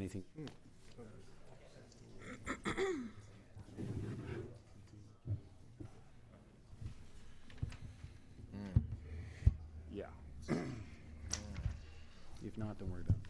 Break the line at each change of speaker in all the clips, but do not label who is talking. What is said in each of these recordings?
anything? Yeah. If not, don't worry about it.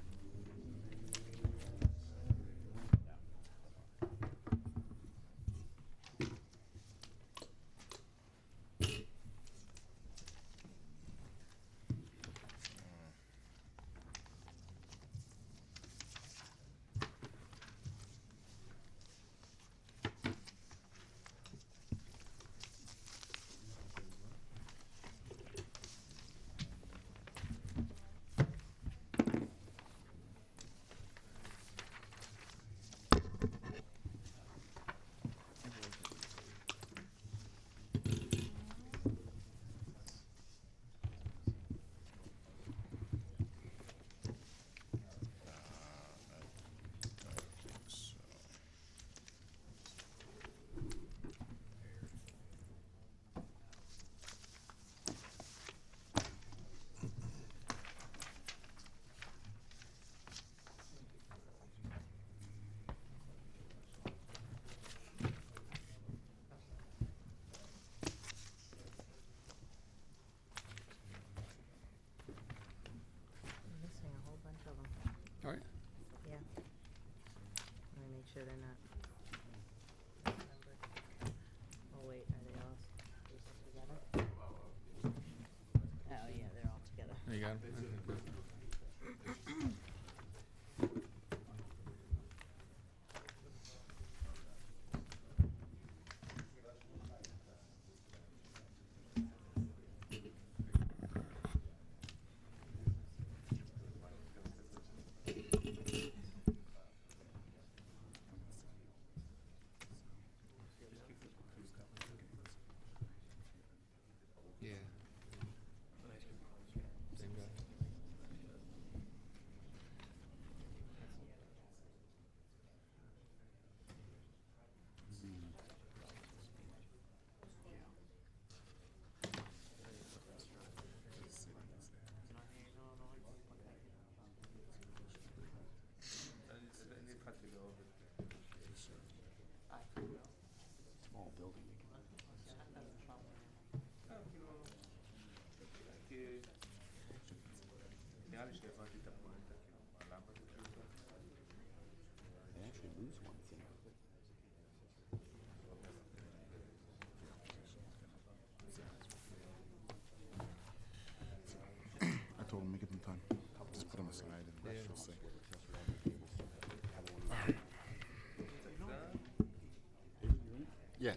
I'm missing a whole bunch of them.
All right.
Yeah. Let me make sure they're not numbered. Oh, wait, are they all together? Oh, yeah, they're all together.
There you go. Yeah. Same guy. Small building. They actually lose one thing.
I told him to give him time. Just put him aside and
Yeah.
she'll see. Yeah.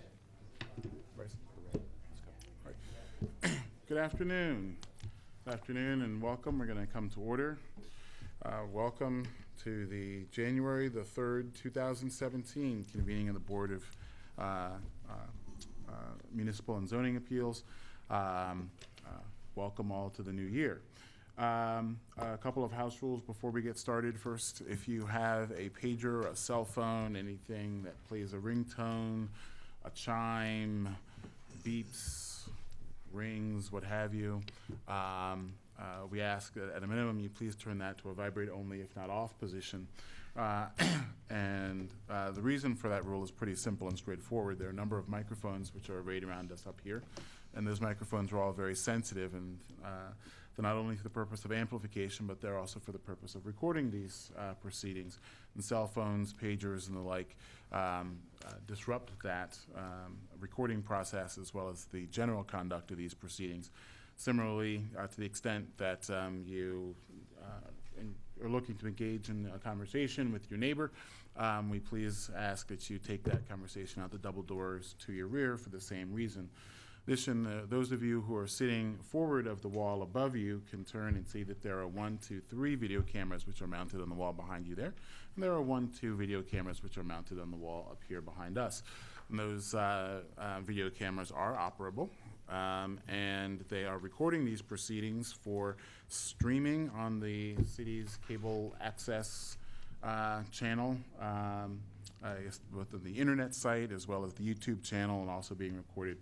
Bryce? Let's go. All right. Good afternoon. Good afternoon and welcome. We're going to come to order. Welcome to the January the 3rd, 2017 convening of the Board of Municipal and Zoning Appeals. Welcome all to the new year. A couple of house rules before we get started. First, if you have a pager, a cell phone, anything that plays a ringtone, a chime, beeps, rings, what have you, we ask that at a minimum you please turn that to a vibrate only, if not off position. And the reason for that rule is pretty simple and straightforward. There are a number of microphones which are arrayed around us up here, and those microphones are all very sensitive, and they're not only for the purpose of amplification, but they're also for the purpose of recording these proceedings. And cell phones, pagers, and the like disrupt that recording process as well as the general conduct of these proceedings. Similarly, to the extent that you are looking to engage in a conversation with your neighbor, we please ask that you take that conversation out the double doors to your rear for the same reason. In addition, those of you who are sitting forward of the wall above you can turn and see that there are 1, 2, 3 video cameras which are mounted on the wall behind you there. And there are 1, 2 video cameras which are mounted on the wall up here behind us. And those video cameras are operable. And they are recording these proceedings for streaming on the city's cable access channel, both on the internet site as well as the YouTube channel, and also being recorded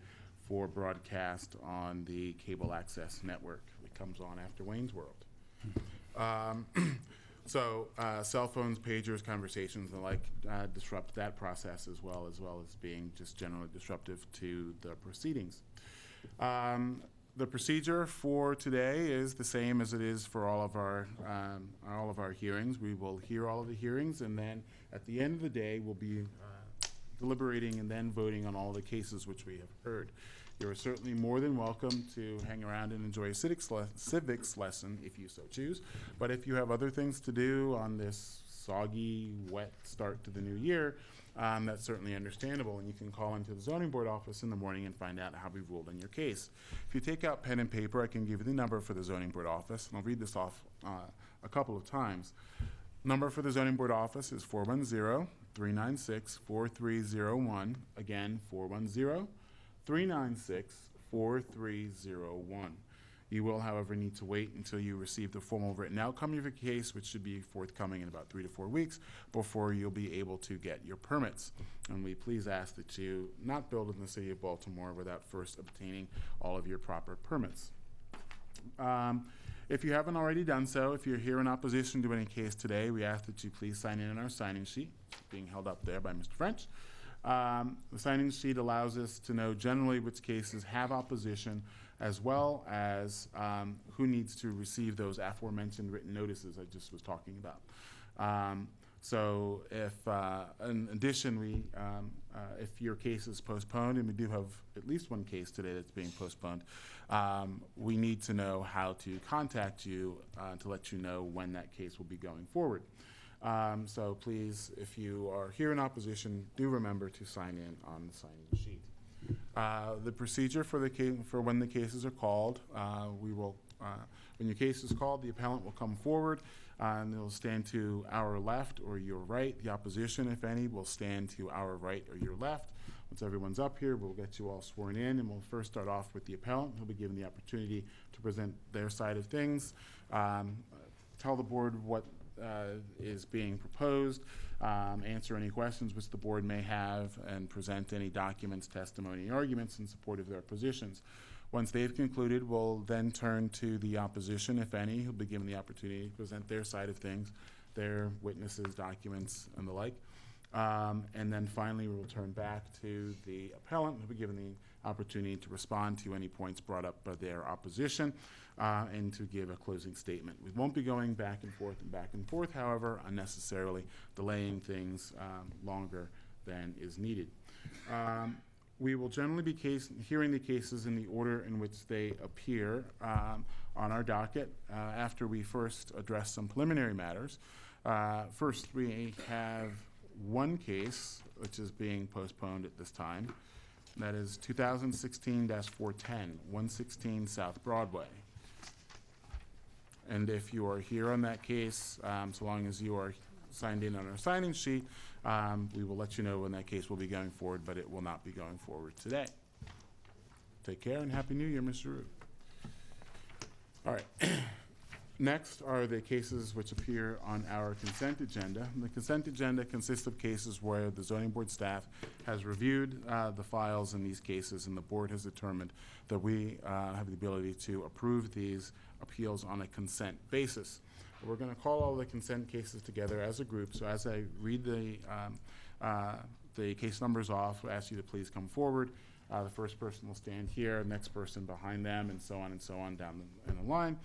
for broadcast on the cable access network that comes on after Wayne's World. So cell phones, pagers, conversations, and the like disrupt that process as well as being just generally disruptive to the proceedings. The procedure for today is the same as it is for all of our hearings. We will hear all of the hearings, and then at the end of the day, we'll be deliberating and then voting on all the cases which we have heard. You are certainly more than welcome to hang around and enjoy a civics lesson if you so choose. But if you have other things to do on this soggy, wet start to the new year, that's certainly understandable, and you can call into the zoning board office in the morning and find out how we ruled on your case. If you take out pen and paper, I can give you the number for the zoning board office, and I'll read this off a couple of times. Number for the zoning board office is 410-396-4301. Again, 410-396-4301. You will, however, need to wait until you receive the formal written outcome of your case, which should be forthcoming in about 3 to 4 weeks, before you'll be able to get your permits. And we please ask that you not build in the city of Baltimore without first obtaining all of your proper permits. If you haven't already done so, if you're here in opposition to any case today, we ask that you please sign in on our signing sheet, being held up there by Mr. French. The signing sheet allows us to know generally which cases have opposition, as well as who needs to receive those aforementioned written notices I just was talking about. So if, in addition, if your case is postponed, and we do have at least one case today that's being postponed, we need to know how to contact you to let you know when that case will be going forward. So please, if you are here in opposition, do remember to sign in on the signing sheet. The procedure for when the cases are called, when your case is called, the appellant will come forward and they'll stand to our left or your right. The opposition, if any, will stand to our right or your left. Once everyone's up here, we'll get you all sworn in, and we'll first start off with the appellant. He'll be given the opportunity to present their side of things, tell the board what is being proposed, answer any questions which the board may have, and present any documents, testimony, arguments in support of their positions. Once they've concluded, we'll then turn to the opposition, if any, who'll be given the opportunity to present their side of things, their witnesses, documents, and the like. And then finally, we'll turn back to the appellant, who'll be given the opportunity to respond to any points brought up by their opposition, and to give a closing statement. We won't be going back and forth, however, unnecessarily delaying things longer than is needed. We will generally be hearing the cases in the order in which they appear on our docket after we first address some preliminary matters. First, we have one case which is being postponed at this time. That is 2016-410, 116 South Broadway. And if you are here on that case, so long as you are signed in on our signing sheet, we will let you know when that case will be going forward, but it will not be going forward today. Take care and Happy New Year, Mr. Root. All right. Next are the cases which appear on our consent agenda. The consent agenda consists of cases where the zoning board staff has reviewed the files in these cases, and the board has determined that we have the ability to approve these appeals on a consent basis. We're going to call all the consent cases together as a group, so as I read the case numbers off, I'll ask you to please come forward. The first person will stand here, next person behind them, and so on down in the line.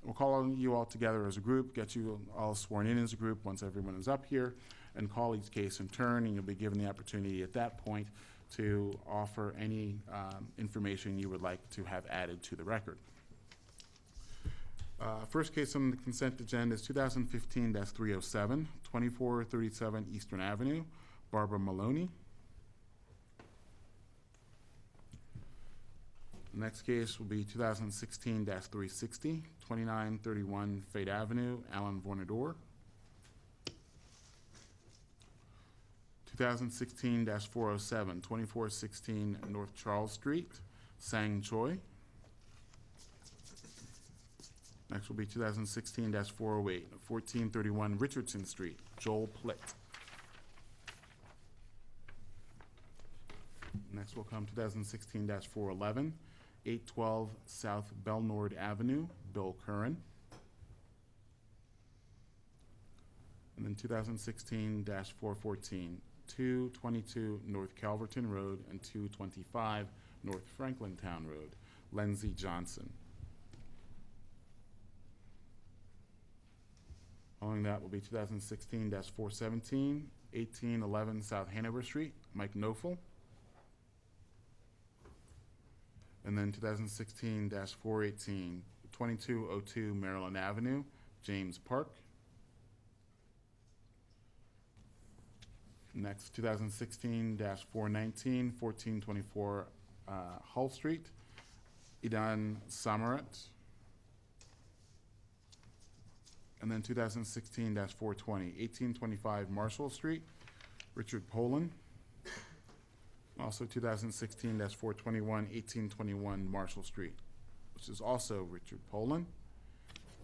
We'll call you all together as a group, get you all sworn in as a group once everyone is up here, and call each case in turn, and you'll be given the opportunity at that point to offer any information you would like to have added to the record. First case on the consent agenda is 2015-307, 2437 Eastern Avenue, Barbara Maloney. The next case will be 2016-360, 2931 Fate Avenue, Alan Vornador. 2016-407, 2416 North Charles Street, Sang Choi. Next will be 2016-408, 1431 Richardson Street, Joel Plitt. Next will come 2016-411, 812 South Belnord Avenue, Bill Curran. 2016-414, 222 North Calverton Road and 225 North Franklin Town Road, Lindsey Johnson. Following that will be 2016-417, 1811 South Hanover Street, Mike Knofel. And then 2016-418, 2202 Maryland Avenue, James Park. Next, 2016-419, 1424 Hull Street, Idan Samarat. And then 2016-420, 1825 Marshall Street, Richard Poland. Also 2016-421, 1821 Marshall Street, which is also Richard Poland.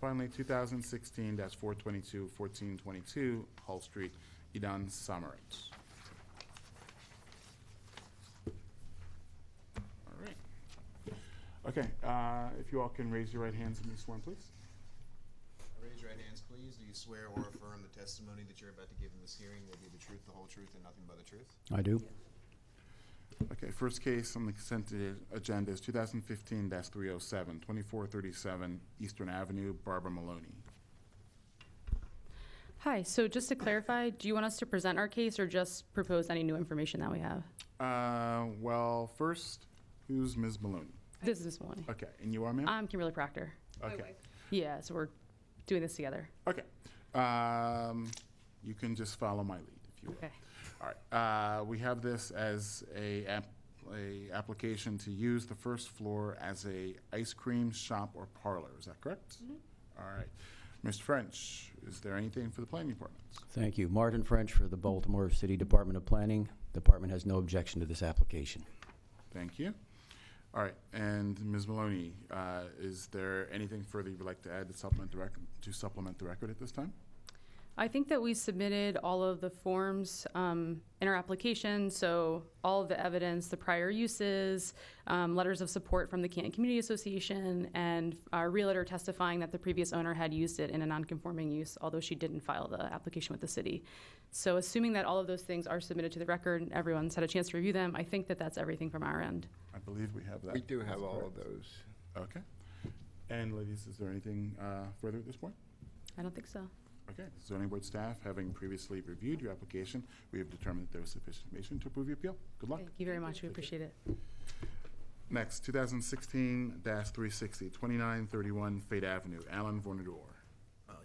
Finally, 2016-422, 1422 Hull Street, Idan Samarat. All right. Okay, if you all can raise your right hands and be sworn, please.
Raise your right hands, please. Do you swear or affirm the testimony that you're about to give in this hearing will be the truth, the whole truth, and nothing but the truth?
I do.
Okay, first case on the consent agenda is 2015-307, 2437 Eastern Avenue, Barbara Maloney.
Hi, so just to clarify, do you want us to present our case or just propose any new information that we have?
Well, first, who's Ms. Maloney?
This is Ms. Maloney.
Okay, and you are, ma'am?
I'm Kimberly Proctor.
Okay.
Yeah, so we're doing this together.
Okay. You can just follow my lead, if you will.
Okay.
All right, we have this as a application to use the first floor as a ice cream shop or parlor, is that correct? All right. Mr. French, is there anything for the planning department?
Thank you. Martin French for the Baltimore City Department of Planning. Department has no objection to this application.
Thank you. All right, and Ms. Maloney, is there anything further you would like to add to supplement the record at this time?
I think that we submitted all of the forms in our application, so all of the evidence, the prior uses, letters of support from the Canton Community Association, and our realtor testifying that the previous owner had used it in a non-conforming use, although she didn't file the application with the city. So assuming that all of those things are submitted to the record and everyone's had a chance to review them, I think that that's everything from our end.
I believe we have that.
We do have
That's
all
correct.
of those.
Okay. And ladies, is there anything further at this point?
I don't think so.
Okay, zoning board staff, having previously reviewed your application, we have determined that there is sufficient information to approve your appeal. Good luck.
Thank you very much. We appreciate it.
Next, 2016-360, 2931 Fate Avenue, Alan Vornador.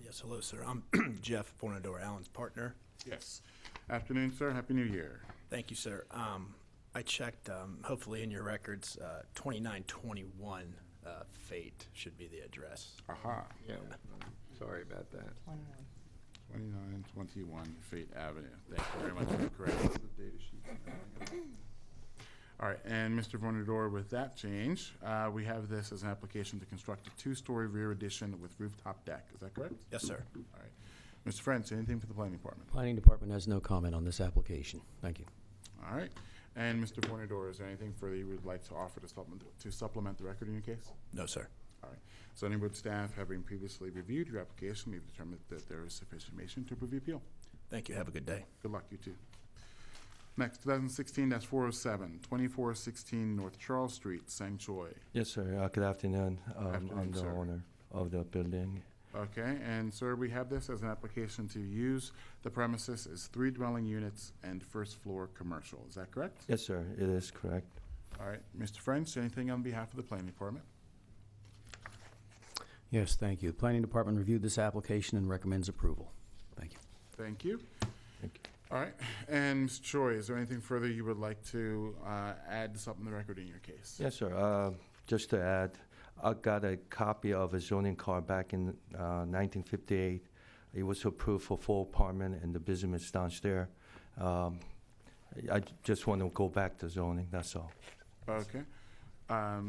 Yes, hello, sir. I'm Jeff Fornador, Allen's partner.
Yes. Afternoon, sir. Happy New Year.
Thank you, sir. I checked, hopefully in your records, 2921 Fate should be the address.
Aha.
Yeah, sorry about that.
2921 Fate Avenue. Thank you very much for the correction. All right, and Mr. Vornador, with that change, we have this as an application to construct a two-story rear addition with rooftop deck. Is that correct?
Yes, sir.
All right. Mr. French, anything for the planning department?
Planning Department has no comment on this application. Thank you.
All right. And Mr. Vornador, is there anything further you would like to offer to supplement the record in your case?
No, sir.
All right. Zoning board staff, having previously reviewed your application, we've determined that there is sufficient information to approve the appeal.
Thank you. Have a good day.
Good luck, you too. Next, 2016-407, 2416 North Charles Street, Sang Choi.
Yes, sir. Good afternoon.
Afternoon,
I'm the
sir.
owner of the building.
Okay, and sir, we have this as an application to use the premises as 3 dwelling units and first floor commercial. Is that correct?
Yes, sir. It is correct.
All right. Mr. French, anything on behalf of the planning department?
Yes, thank you. The Planning Department reviewed this application and recommends approval. Thank you.
Thank you.
Thank you.
All right. And Mr. Choi, is there anything further you would like to add to supplement the record in your case?
Yes, sir. Just to add, I got a copy of a zoning card back in 1958. It was approved for 4 apartment and the business downstairs. I just want to go back to zoning, that's all.
Okay.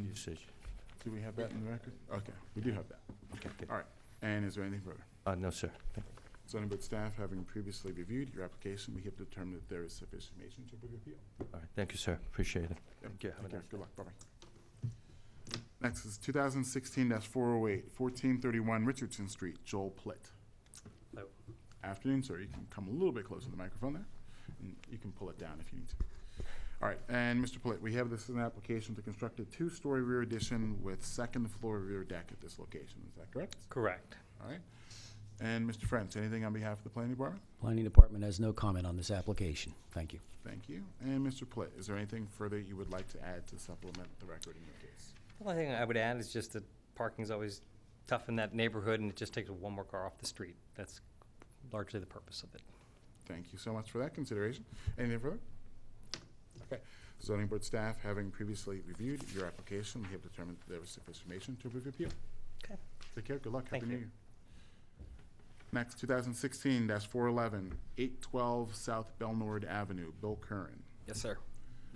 Usage.
Do we have that in the record? Okay, we do have that.
Okay.
All right. And is there anything further?
No, sir.
Zoning board staff, having previously reviewed your application, we have determined that there is sufficient information to approve your appeal.
All right. Thank you, sir. Appreciate it.
Yep.
Thank you. Have a
Okay,
nice
good luck. Bye-bye. Next is 2016-408, 1431 Richardson Street, Joel Plitt.
Hello.
Afternoon, sir. You can come a little bit closer to the microphone there. And you can pull it down if you need to. All right, and Mr. Plitt, we have this as an application to construct a two-story rear addition with second floor rear deck at this location. Is that correct?
Correct.
All right. And Mr. French, anything on behalf of the planning department?
Planning Department has no comment on this application. Thank you.
Thank you. And Mr. Plitt, is there anything further you would like to add to supplement the record in your case?
The only thing I would add is just that parking's always tough in that neighborhood, and it just takes one more car off the street. That's largely the purpose of it.
Thank you so much for that consideration. Anything further? Okay. Zoning board staff, having previously reviewed your application, we have determined that there was sufficient information to approve your appeal.
Okay.
Take care. Good luck.
Thank
Happy New
you.
Year. Next, 2016-411, 812 South Belnord Avenue, Bill Curran.
Yes, sir.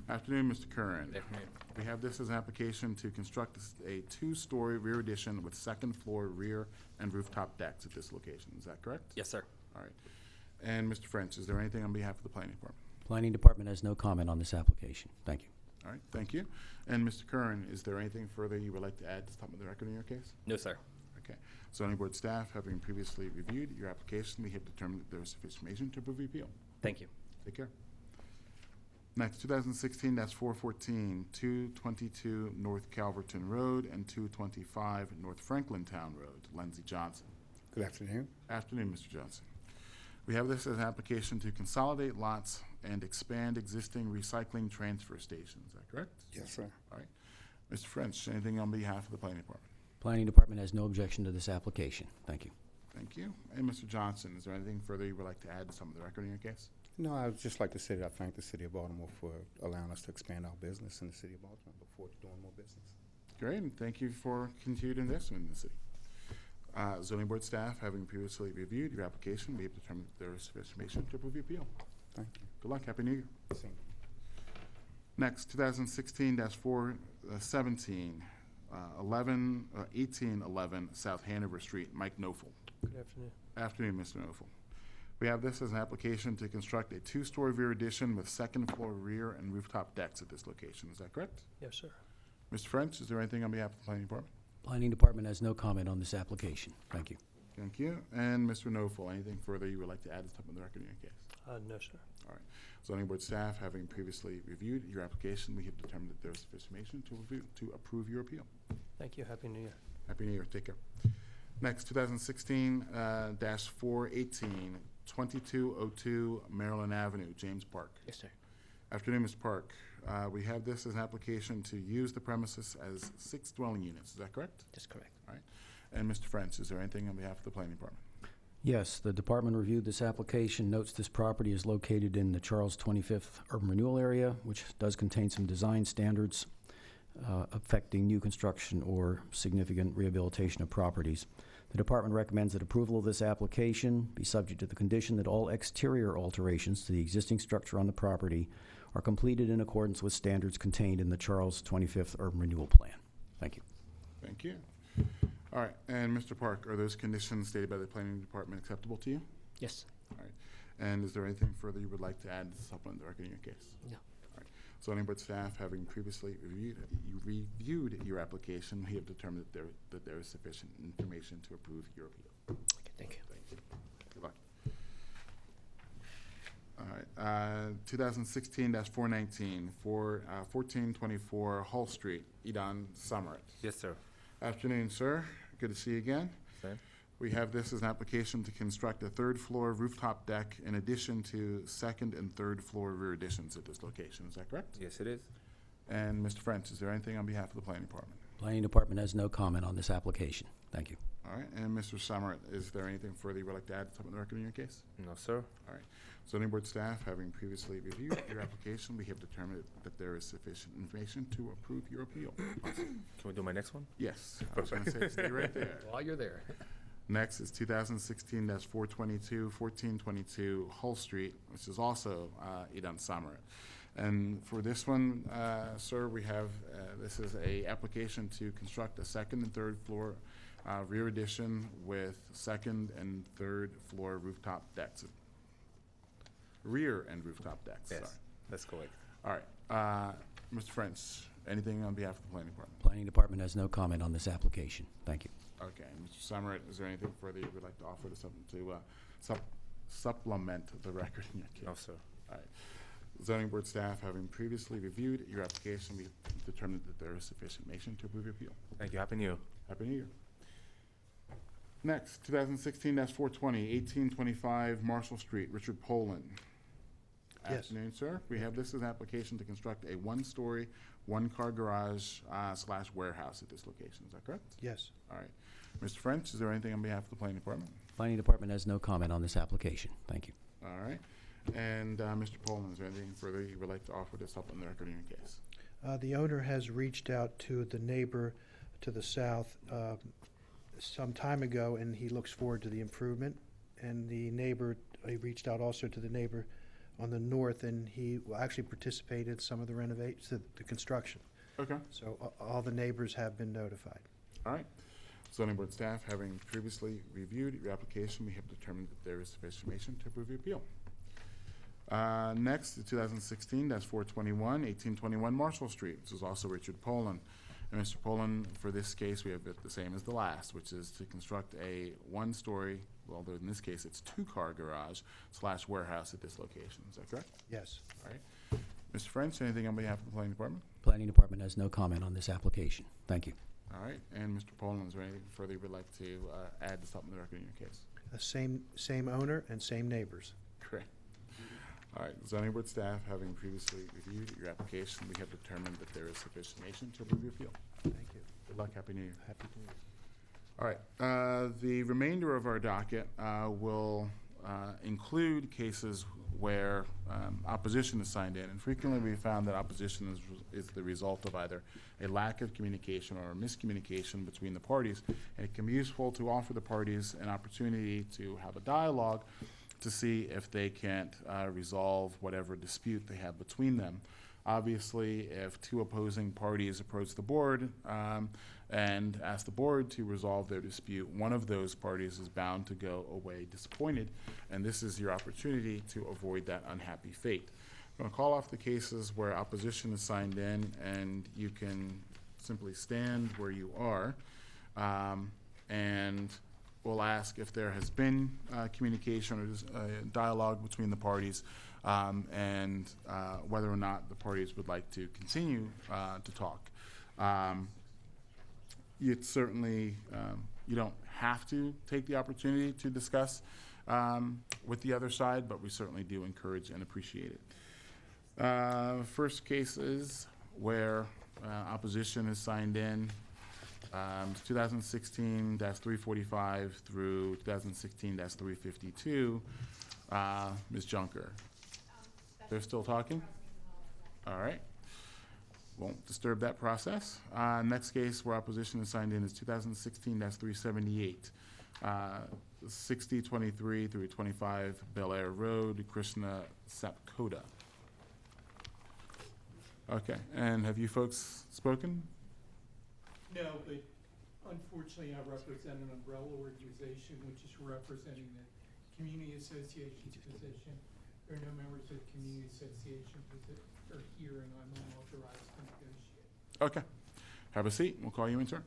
Afternoon, Mr. Curran.
Good afternoon.
We have this as an application to construct a two-story rear addition with second floor rear and rooftop decks at this location. Is that correct?
Yes, sir.
All right. And Mr. French, is there anything on behalf of the planning department?
Planning Department has no comment on this application. Thank you.
All right, thank you. And Mr. Curran, is there anything further you would like to add to supplement the record in your case?
No, sir.
Okay. Zoning board staff, having previously reviewed your application, we have determined that there is sufficient information to approve the appeal.
Thank you.
Take care. Next, 2016-414, 222 North Calverton Road and 225 North Franklin Town Road, Lindsey Johnson.
Good afternoon.
Afternoon, Mr. Johnson. We have this as an application to consolidate lots and expand existing recycling transfer stations. Is that correct?
Yes, sir.
All right. Mr. French, anything on behalf of the planning department?
Planning Department has no objection to this application. Thank you.
Thank you. And Mr. Johnson, is there anything further you would like to add to some of the record in your case?
No, I would just like to say that I thank the city of Baltimore for allowing us to expand our business in the city of Baltimore. Look forward to doing more business.
Great, and thank you for continued investment in the city. Zoning board staff, having previously reviewed your application, we have determined that there is sufficient information to approve the appeal.
Thank you.
Good luck. Happy New Year.
Same.
Next, 2016-417, 1811 South Hanover Street, Mike Knofel.
Good afternoon.
Afternoon, Mr. Knofel. We have this as an application to construct a two-story rear addition with second floor rear and rooftop decks at this location. Is that correct?
Yes, sir.
Mr. French, is there anything on behalf of the planning department?
Planning Department has no comment on this application. Thank you.
Thank you. And Mr. Knofel, anything further you would like to add to supplement the record in your case?
No, sir.
All right. Zoning board staff, having previously reviewed your application, we have determined that there is sufficient information to approve your appeal.
Thank you. Happy New Year.
Happy New Year. Take care. Next, 2016-418, 2202 Maryland Avenue, James Park.
Yes, sir.
Afternoon, Mr. Park. We have this as an application to use the premises as 6 dwelling units. Is that correct?
That's correct.
All right. And Mr. French, is there anything on behalf of the planning department?
Yes, the department reviewed this application, notes this property is located in the Charles 25th Urban Renewal Area, which does contain some design standards affecting new construction or significant rehabilitation of properties. The department recommends that approval of this application be subject to the condition that all exterior alterations to the existing structure on the property are completed in accordance with standards contained in the Charles 25th Urban Renewal Plan. Thank you.
Thank you. All right. And Mr. Park, are those conditions stated by the planning department acceptable to you?
Yes.
All right. And is there anything further you would like to add to supplement the record in your case?
No.
All right. Zoning board staff, having previously reviewed your application, we have determined that there is sufficient information to approve your appeal.
Okay, thank you.
Thank you. Good luck. All right. 2016-419, 1424 Hull Street, Edon Summit.
Yes, sir.
Afternoon, sir. Good to see you again.
Same.
We have this as an application to construct a third floor rooftop deck in addition to second and third floor rear additions at this location. Is that correct?
Yes, it is.
And Mr. French, is there anything on behalf of the planning department?
Planning Department has no comment on this application. Thank you.
All right. And Mr. Summert, is there anything further you would like to add to supplement the record in your case?
No, sir.
All right. Zoning board staff, having previously reviewed your application, we have determined that there is sufficient information to approve your appeal.
Can we do my next one?
Yes. I was going to say, stay right there.
While you're there.
Next is 2016-422, 1422 Hull Street, which is also Edon Summit. And for this one, sir, we have, this is a application to construct a second and third floor rear addition with second and third floor rooftop decks. Rear and rooftop decks,
Yes,
sorry.
that's correct.
All right, Mr. French, anything on behalf of the planning department?
Planning Department has no comment on this application. Thank you.
Okay, Mr. Summert, is there anything further you would like to offer to supplement the record in your case?
No, sir.
All right. Zoning board staff, having previously reviewed your application, we determined that there is sufficient information to approve your appeal.
Thank you. Happy New Year.
Happy New Year. Next, 2016-420, 1825 Marshall Street, Richard Poland.
Yes.
Afternoon, sir. We have this as an application to construct a one-story, one-car garage / warehouse at this location. Is that correct?
Yes.
All right. Mr. French, is there anything on behalf of the planning department?
Planning Department has no comment on this application. Thank you.
All right. And Mr. Poland, is there anything further you would like to offer to supplement the record in your case?
The owner has reached out to the neighbor to the south some time ago, and he looks forward to the improvement. And the neighbor, he reached out also to the neighbor on the north, and he actually participated in some of the renovations, the construction.
Okay.
So all the neighbors have been notified.
All right. Zoning board staff, having previously reviewed your application, we have determined that there is sufficient information to approve your appeal. Next, 2016-421, 1821 Marshall Street. This is also Richard Poland. And Mr. Poland, for this case, we have it the same as the last, which is to construct a one-story, well, in this case, it's two-car garage / warehouse at this location. Is that correct?
Yes.
All right. Mr. French, anything on behalf of the planning department?
Planning Department has no comment on this application. Thank you.
All right. And Mr. Poland, is there anything further you would like to add to supplement the record in your case?
Same owner and same neighbors.
Correct. All right, zoning board staff, having previously reviewed your application, we have determined that there is sufficient information to approve your appeal.
Thank you.
Good luck, Happy New Year.
Happy New Year.
All right, the remainder of our docket will include cases where opposition is signed in, and frequently we found that opposition is the result of either a lack of communication or a miscommunication between the parties, and it can be useful to offer the parties an opportunity to have a dialogue to see if they can't resolve whatever dispute they have between them. Obviously, if two opposing parties approach the board and ask the board to resolve their dispute, one of those parties is bound to go away disappointed, and this is your opportunity to avoid that unhappy fate. I'm going to call off the cases where opposition is signed in, and you can simply stand where you are, and we'll ask if there has been communication or dialogue between the parties, and whether or not the parties would like to continue to talk. It's certainly, you don't have to take the opportunity to discuss with the other side, but we certainly do encourage and appreciate it. First case is where opposition is signed in. 2016-345 through 2016-352. Ms. Junker. They're still talking? All right. Won't disturb that process. Next case where opposition is signed in is 2016-378. 6023 through 25 Bel Air Road, Krishna Sapkota. Okay, and have you folks spoken?
No, but unfortunately, I represent an umbrella organization which is representing the community association's position. There are no members of the community association that are here, and I'm unauthorized to negotiate.
Okay. Have a seat. We'll call you in turn.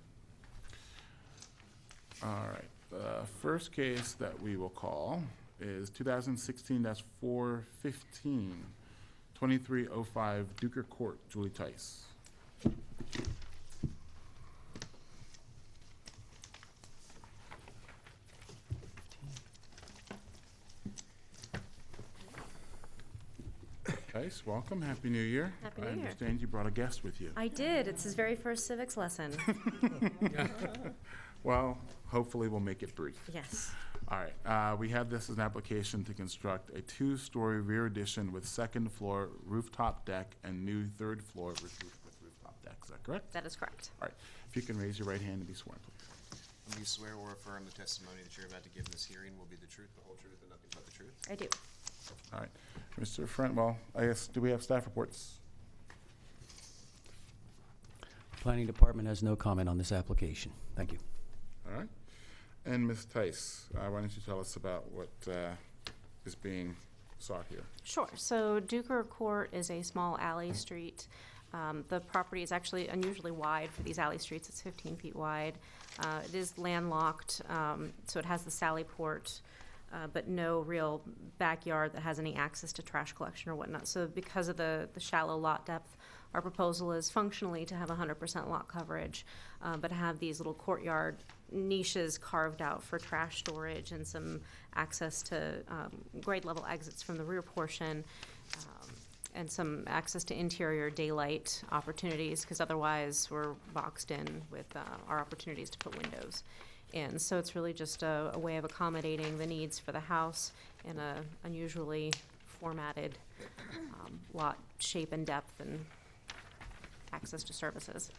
All right. The first case that we will call is 2016-415, 2305 Duker Court, Julie Tice. Tice, welcome. Happy New Year.
Happy New
I
Year.
understand you brought a guest with you.
I did. It's his very first civics lesson.
Well, hopefully we'll make it brief.
Yes.
All right, we have this as an application to construct a two-story rear addition with second floor rooftop deck and new third floor with rooftop deck. Is that correct?
That is correct.
All right, if you can raise your right hand and be sworn, please.
Do you swear or affirm the testimony that you're about to give in this hearing will be the truth, the whole truth, and nothing but the truth?
I do.
All right, Mr. Frentwell, I guess, do we have staff reports?
Planning Department has no comment on this application. Thank you.
All right, and Ms. Tice, why don't you tell us about what is being sought here?
Sure. So Duker Court is a small alley street. The property is actually unusually wide for these alley streets. It's 15 feet wide. It is landlocked, so it has the Sally Port but no real backyard that has any access to trash collection or whatnot. So because of the shallow lot depth, our proposal is functionally to have 100% lot coverage, but have these little courtyard niches carved out for trash storage and some access to grade level exits from the rear portion, and some access to interior daylight opportunities, because otherwise we're boxed in with our opportunities to put windows in. So it's really just a way of accommodating the needs for the house in a unusually formatted lot shape and depth and access to services.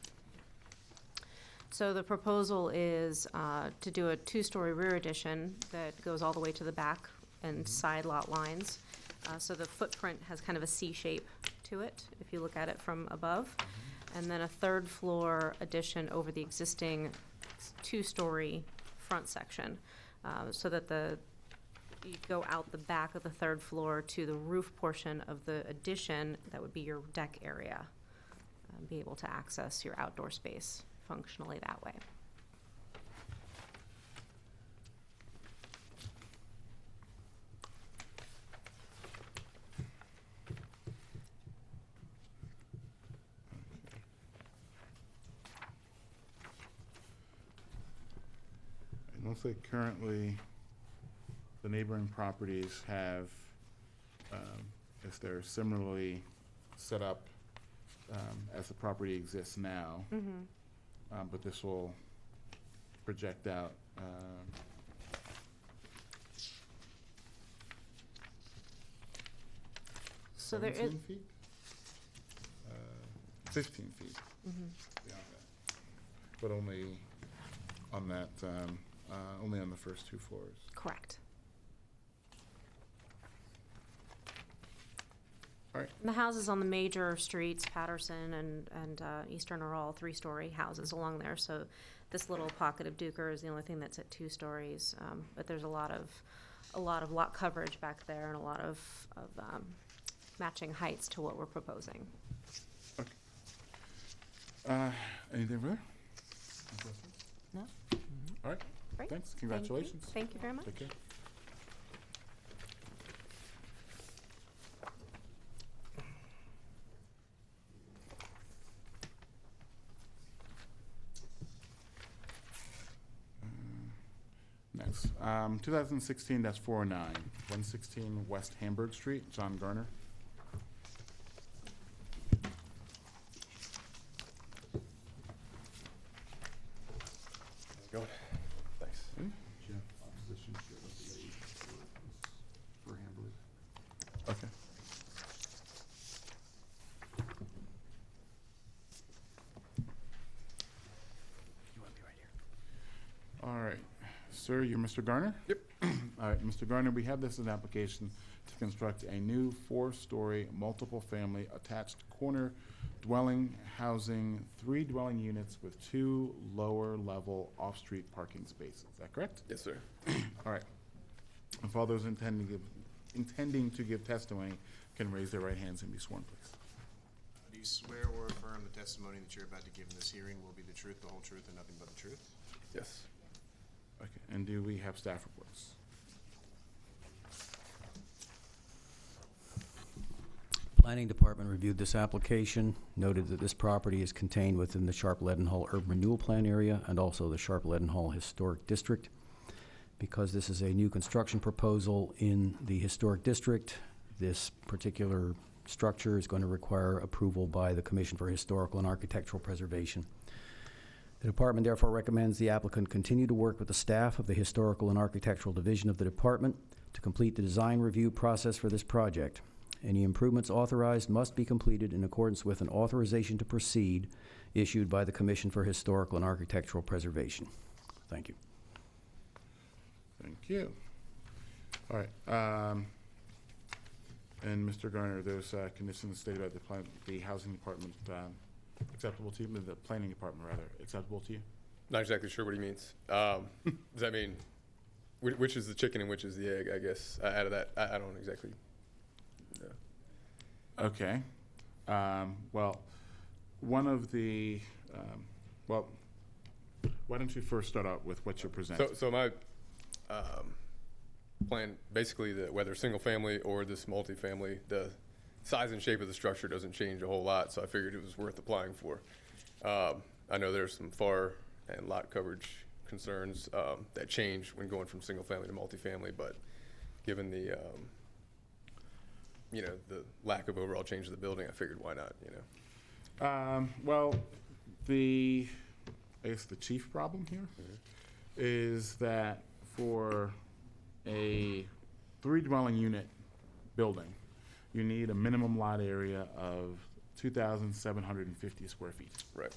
So the proposal is to do a 2-story rear addition that goes all the way to the back and side lot lines. So the footprint has kind of a C shape to it, if you look at it from above. And then a 3rd floor addition over the existing 2-story front section, so that you go out the back of the 3rd floor to the roof portion of the addition. That would be your deck area. Be able to access your outdoor space functionally that way.
It looks like currently the neighboring properties have, if they're similarly set up as the property exists now, but this will project out 17 feet? 15 feet beyond that, but only on that, only on the first 2 floors.
Correct.
All right.
And the houses on the major streets, Patterson and Eastern, are all 3-story houses along there. So this little pocket of Duker is the only thing that's at 2 stories. But there's a lot of lot coverage back there and a lot of matching heights to what we're proposing.
Okay. Anything further?
No.
All right.
Great.
Thanks. Congratulations.
Thank you very much.
Take care. Next, 2016-409, 116 West Hamburg Street, John Garner.
Go. Thanks.
Okay. All right. Sir, you're Mr. Garner?
Yep.
All right, Mr. Garner, we have this as an application to construct a new 4-story, multiple-family attached corner dwelling housing 3 dwelling units with 2 lower-level off-street parking spaces. Is that correct?
Yes, sir.
All right. If all those intending to give testimony can raise their right hands and be sworn, please.
Do you swear or affirm the testimony that you're about to give in this hearing will be the truth, the whole truth, and nothing but the truth?
Yes.
Okay, and do we have staff reports?
Planning Department reviewed this application, noted that this property is contained within the Sharp-Leadenhall Urban Renewal Plan area and also the Sharp-Leadenhall Historic District. Because this is a new construction proposal in the Historic District, this particular structure is going to require approval by the Commission for Historical and Architectural Preservation. The department therefore recommends the applicant continue to work with the staff of the Historical and Architectural Division of the department to complete the design review process for this project. Any improvements authorized must be completed in accordance with an authorization to proceed issued by the Commission for Historical and Architectural Preservation. Thank you.
Thank you. All right. And Mr. Garner, those conditions stated by the Housing Department acceptable to you? The Planning Department, rather, acceptable to you?
Not exactly sure what he means. Does that mean which is the chicken and which is the egg, I guess? Out of that, I don't exactly know.
Okay. Well, one of the, well, why don't you first start out with what you're presenting?
So my, plan, basically, whether single family or this multifamily, the size and shape of the structure doesn't change a whole lot, so I figured it was worth applying for. I know there's some FAR and lot coverage concerns that change when going from single family to multifamily, but given the the lack of overall change of the building, I figured why not,
Well, I guess the chief problem here is that for a 3-dwelling unit building, you need a minimum lot area of 2,750 square feet.
Right.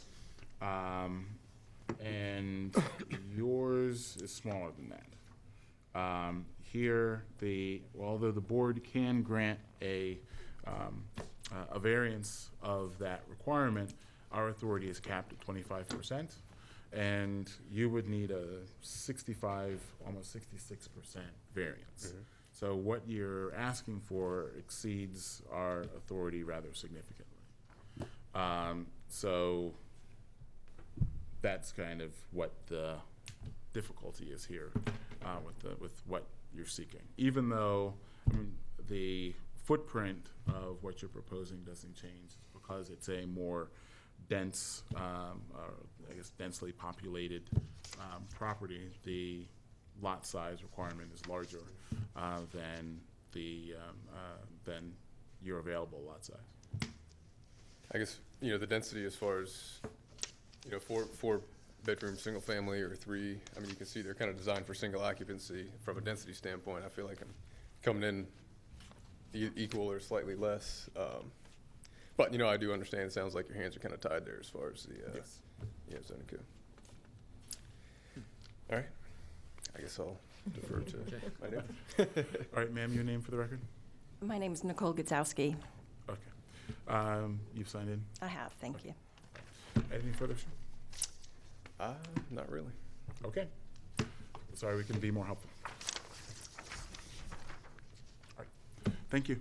And yours is smaller than that. Here, although the board can grant a variance of that requirement, our authority is capped at 25%, and you would need a 65, almost 66% variance. So what you're asking for exceeds our authority rather significantly. So that's kind of what the difficulty is here with what you're seeking. Even though the footprint of what you're proposing doesn't change because it's a more dense, densely populated property, the lot size requirement is larger than your available lot size.
I guess, the density as far as, 4 bedroom, single family, or 3, you can see they're kind of designed for single occupancy. From a density standpoint, I feel like I'm coming in equal or slightly less. But, I do understand, it sounds like your hands are kind of tied there as far as the, zoning code. All right. I guess I'll defer to my neighbor.
All right, ma'am, your name for the record?
My name is Nicole Gudzowski.
Okay. You've signed in?
I have, thank you.
Anything further, sir?
Not really.
Okay. Sorry, we can be more helpful. All right. Thank you.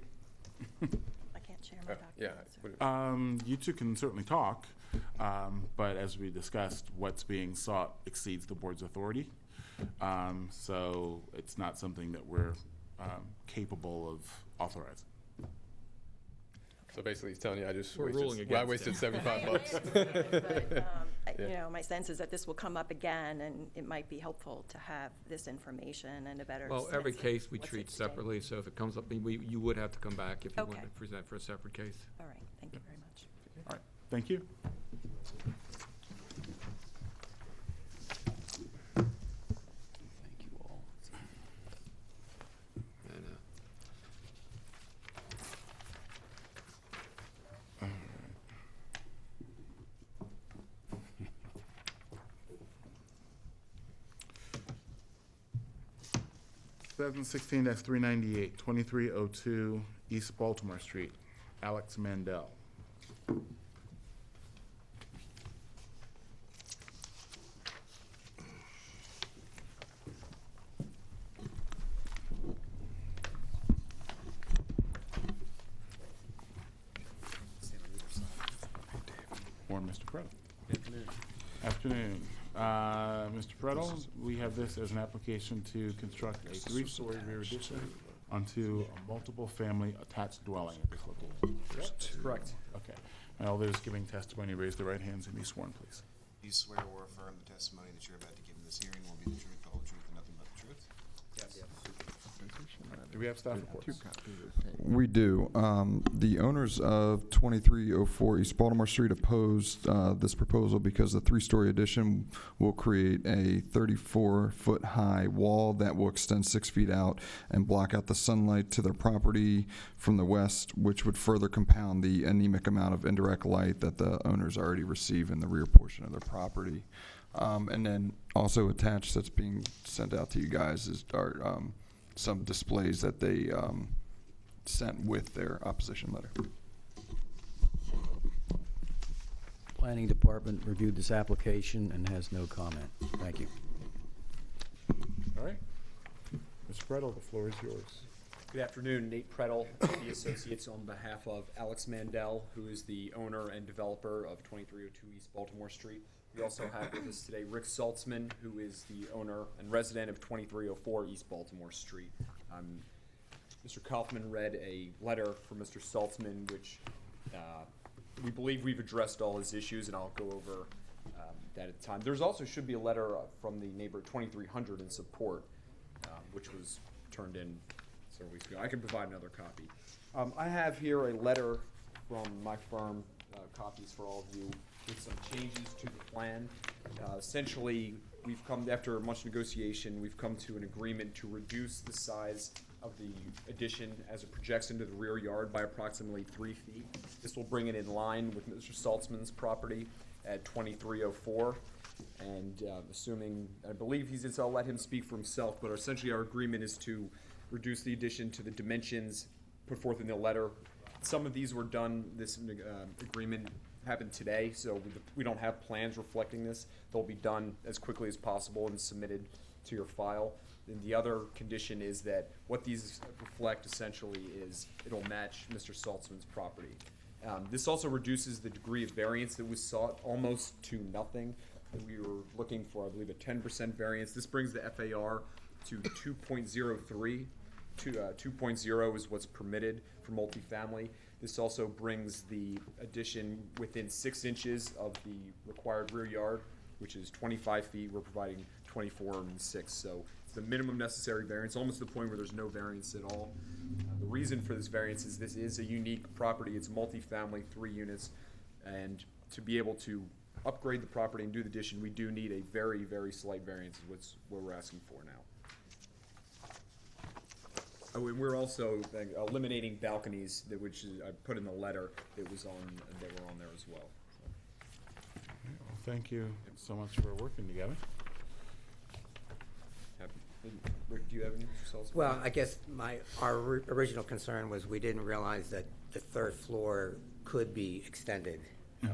I can't share my documents.
You two can certainly talk, but as we discussed, what's being sought exceeds the board's authority. So it's not something that we're capable of authorizing.
So basically, he's telling you
I
wasted $75.
But, my sense is that this will come up again, and it might be helpful to have this information and a better sense
Well, every
of
case we
what's
treat
at stake.
separately, so if it comes up, you would have to come back if you wanted
Okay.
to present for a separate case.
All right, thank you very much.
All right. Thank you.
Thank you all.
And,
2016-398, 2302 East Baltimore Street, Alex Mandel. Or Mr. Prettle. Afternoon. Mr. Prettle, we have this as an application to construct a 3-story rear addition onto a multiple family attached dwelling at this location.
That's correct.
Okay. And all those giving testimony, raise their right hands and be sworn, please.
Do you swear or affirm the testimony that you're about to give in this hearing will be the truth, the whole truth, and nothing but the truth?
Yes.
Do we have staff reports?
We do. The owners of 2304 East Baltimore Street opposed this proposal because the 3-story addition will create a 34-foot high wall that will extend 6 feet out and block out the sunlight to their property from the west, which would further compound the anemic amount of indirect light that the owners already receive in the rear portion of their property. And then also attached, that's being sent out to you guys, is our some displays that they sent with their opposition letter.
Planning Department reviewed this application and has no comment. Thank you.
All right. Mr. Prettle, the floor is yours.
Good afternoon, Nate Prettle, the Associates, on behalf of Alex Mandel, who is the owner and developer of 2302 East Baltimore Street. We also have with us today Rick Saltzman, who is the owner and resident of 2304 East Baltimore Street. Mr. Kaufman read a letter from Mr. Saltzman, which we believe we've addressed all his issues, and I'll go over that at a time. There's also should be a letter from the neighbor at 2300 in support, which was turned in several weeks ago. I can provide another copy. I have here a letter from my firm, copies for all of you, with some changes to the plan. Essentially, we've come, after much negotiation, we've come to an agreement to reduce the size of the addition as it projects into the rear yard by approximately 3 feet. This will bring it in line with Mr. Saltzman's property at 2304. And assuming, I believe he's in, so I'll let him speak for himself, but essentially our agreement is to reduce the addition to the dimensions put forth in the letter. Some of these were done, this agreement happened today, so we don't have plans reflecting this. They'll be done as quickly as possible and submitted to your file. And the other condition is that what these reflect essentially is it'll match Mr. Saltzman's property. This also reduces the degree of variance that was sought almost to nothing. We were looking for, I believe, a 10% variance. This brings the FAR to 2.03. 2.0 is what's permitted for multifamily. This also brings the addition within 6 inches of the required rear yard, which is 25 feet. We're providing 24 and 6. So it's the minimum necessary variance, almost to the point where there's no variance at all. The reason for this variance is this is a unique property. It's multifamily, 3 units. And to be able to upgrade the property and do the addition, we do need a very, very slight variance, is what we're asking for now. Oh, and we're also eliminating balconies, which I put in the letter that was on, that were on there as well.
Well, thank you so much for working together.
Rick, do you have any results?
Well, I guess our original concern was we didn't realize that the 3rd floor could be extended.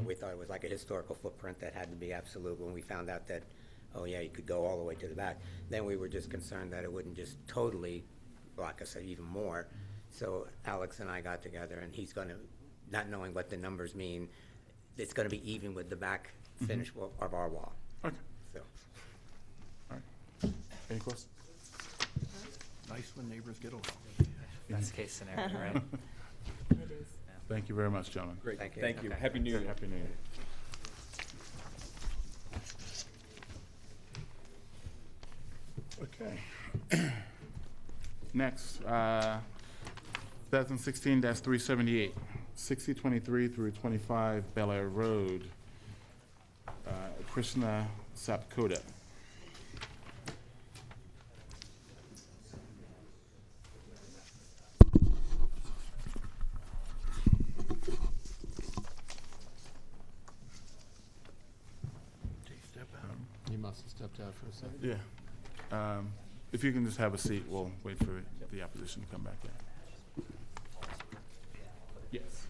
We thought it was like a historical footprint that had to be absolute. When we found out that, oh yeah, you could go all the way to the back, then we were just concerned that it wouldn't just totally block us even more. So Alex and I got together, and he's going to, not knowing what the numbers mean, it's going to be even with the back finish of our wall.
Okay.
So.
All right. Any questions?
Nice when neighbors get along.
Best case scenario, right?
It is.
Thank you very much, gentlemen.
Great.
Thank you.
Thank you.
Okay.
Happy New Year.
Happy New Year. Okay. Next, 2016-378, 6023 through 25 Bel Air Road, Krishna Sapkoda.
He must have stepped out for a second.
Yeah. If you can just have a seat, we'll wait for the opposition to come back in. Yes.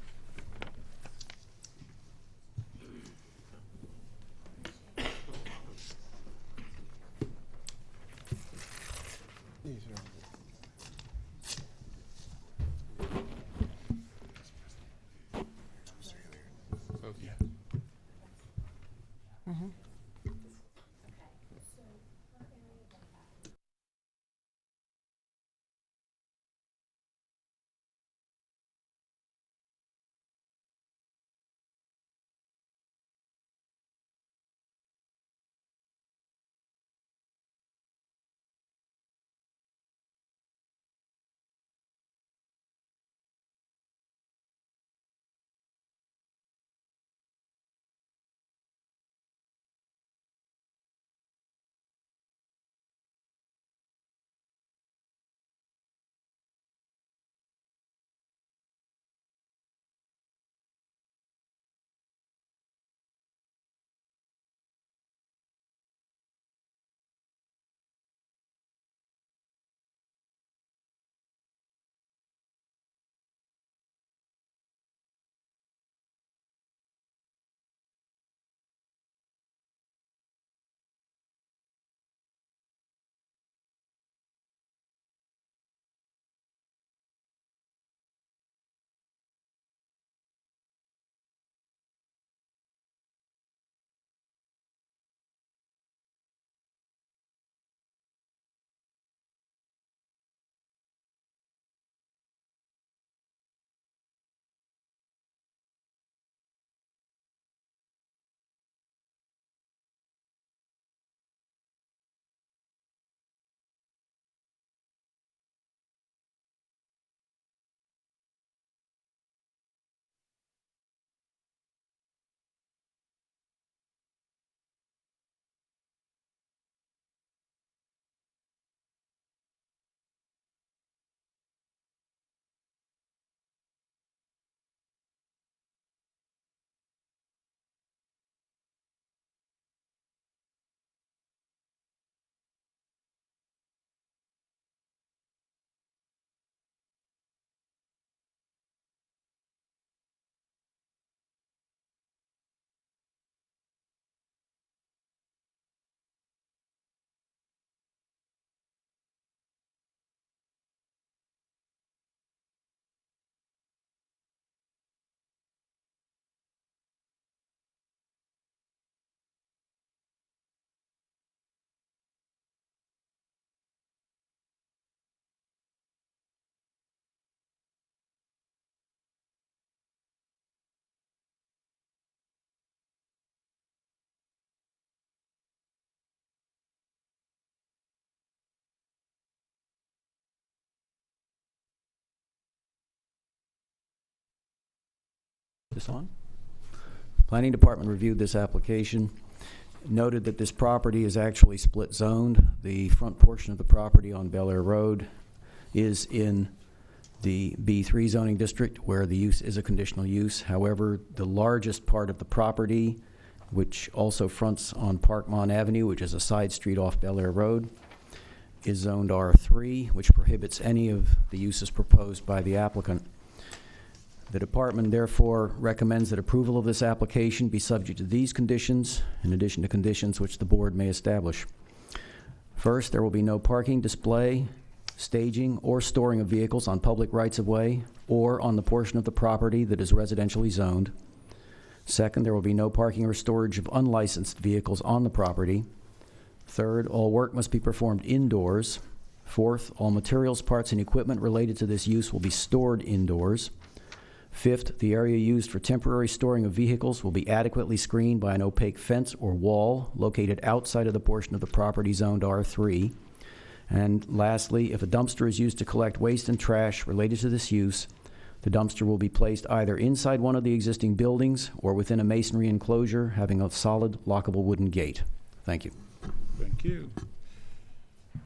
This on? Planning Department reviewed this application, noted that this property is actually split zoned. The front portion of the property on Bel Air Road is in the B3 zoning district where the use is a conditional use. However, the largest part of the property, which also fronts on Parkmont Avenue, which is a side street off Bel Air Road, is zoned R3, which prohibits any of the uses proposed by the applicant. The department therefore recommends that approval of this application be subject to these conditions, in addition to conditions which the board may establish. First, there will be no parking, display, staging, or storing of vehicles on public rights-of-way or on the portion of the property that is residentially zoned. Second, there will be no parking or storage of unlicensed vehicles on the property. Third, all work must be performed indoors. Fourth, all materials, parts, and equipment related to this use will be stored indoors. Fifth, the area used for temporary storing of vehicles will be adequately screened by an opaque fence or wall located outside of the portion of the property zoned R3. And lastly, if a dumpster is used to collect waste and trash related to this use, the dumpster will be placed either inside one of the existing buildings or within a masonry enclosure having a solid lockable wooden gate. Thank you.
Thank you.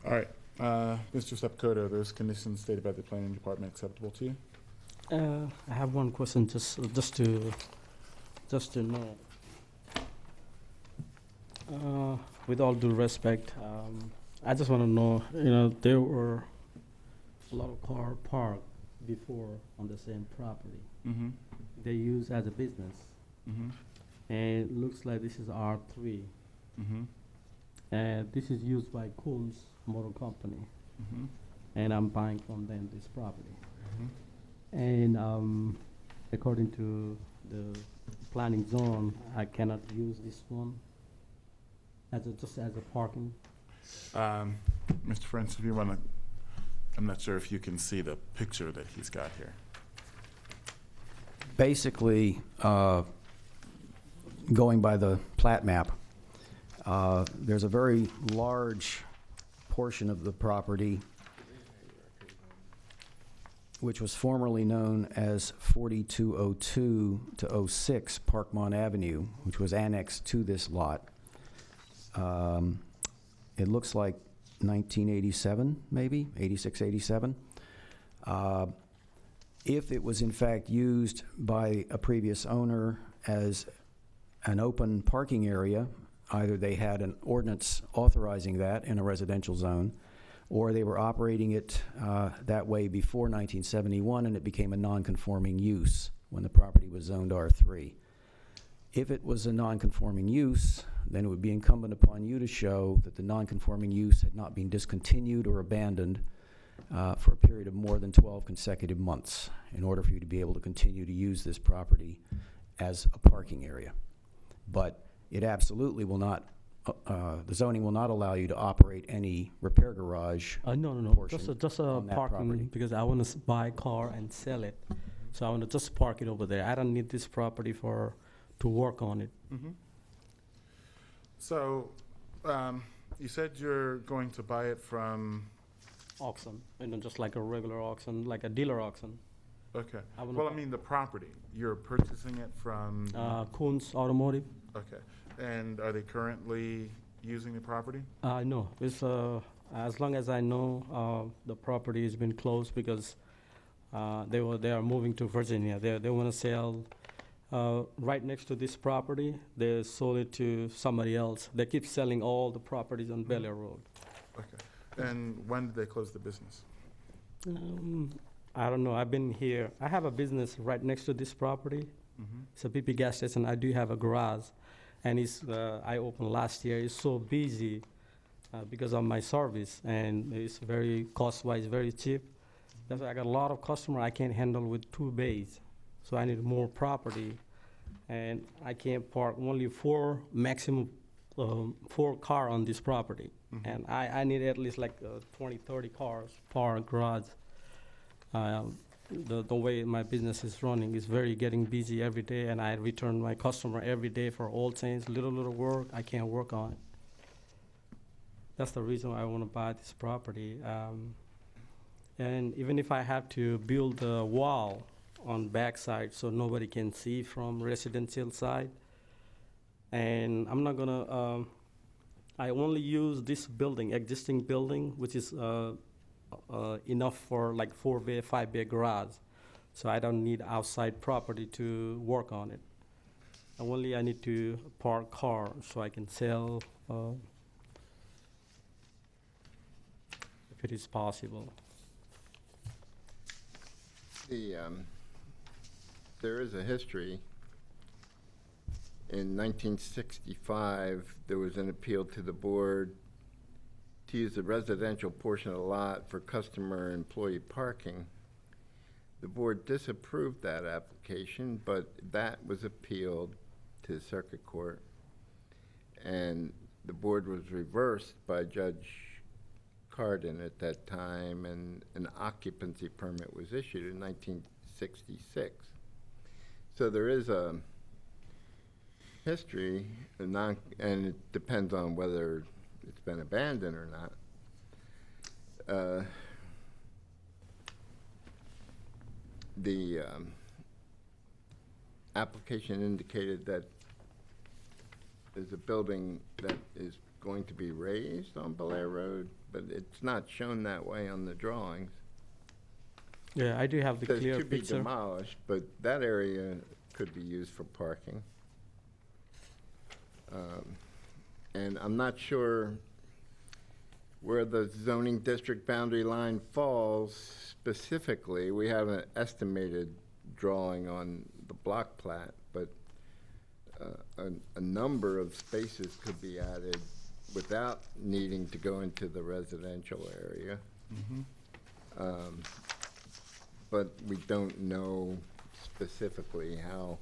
All right, Mr. Sepkoto, those conditions stated by the planning department acceptable to you?
I have one question, just to know. With all due respect, I just want to know, there were a lot of cars parked before on the same property.
Mm-hmm.
They use as a business.
Mm-hmm.
And it looks like this is R3.
Mm-hmm.
And this is used by Coons Motor Company.
Mm-hmm.
And I'm buying from them this property.
Mm-hmm.
And according to the planning zone, I cannot use this one just as a parking.
Mr. French, if you want to, I'm not sure if you can see the picture that he's got here.
Basically, going by the plat map, there's a very large portion of the property which was formerly known as 4202 to 06 Parkmont Avenue, which was annexed to this lot. It looks like 1987, maybe, 86, 87. If it was in fact used by a previous owner as an open parking area, either they had an ordinance authorizing that in a residential zone, or they were operating it that way before 1971 and it became a non-conforming use when the property was zoned R3. If it was a non-conforming use, then it would be incumbent upon you to show that the non-conforming use had not been discontinued or abandoned for a period of more than 12 consecutive months in order for you to be able to continue to use this property as a parking area. But it absolutely will not, the zoning will not allow you to operate any repair garage.
No. Just a parking, because I want to buy a car and sell it. So I want to just park it over there. I don't need this property to work on it.
Mm-hmm. So, you said you're going to buy it from?
Auction, just like a regular auction, like a dealer auction.
Okay. Well, I mean the property. You're purchasing it from?
Coons Automotive.
Okay. And are they currently using the property?
No. It's as long as I know, the property has been closed because they are moving to Virginia. They want to sell right next to this property. They sold it to somebody else. They keep selling all the properties on Bel Air Road.
Okay. And when did they close the business?
I don't know. I've been here. I have a business right next to this property.
Mm-hmm.
It's a BP gas station. I do have a garage. And I opened last year. It's so busy because of my service. And it's very cost-wise, very cheap. That's why I got a lot of customers I can't handle with 2 bays. So I need more property. And I can't park only 4 maximum, 4 cars on this property. Mm-hmm. And I need at least like 20, 30 cars per garage. The way my business is running is very getting busy every day, and I return my customer every day for oil change, little work. I can't work on it. That's the reason I want to buy this property. And even if I have to build a wall on backside, so nobody can see from residential side. And I'm not gonna, I only use this building, existing building, which is enough for like 4-bay, 5-bay garage. So I don't need outside property to work on it. Only I need to park car so I can sell if it is possible.
There is a history. In 1965, there was an appeal to the board to use the residential portion of the lot for customer and employee parking. The board disapproved that application, but that was appealed to the circuit court. And the board was reversed by Judge Cardin at that time, and an occupancy permit was issued in 1966. So there is a history, and it depends on whether it's been abandoned or not. The application indicated that there's a building that is going to be raised on Belair Road, but it's not shown that way on the drawings.
Yeah, I do have the
Says
clear
to be
picture.
demolished, but that area could be used for parking. And I'm not sure where the zoning district boundary line falls specifically. We have an estimated drawing on the block plat, but a number of spaces could be added without needing to go into the residential area. But we don't know specifically how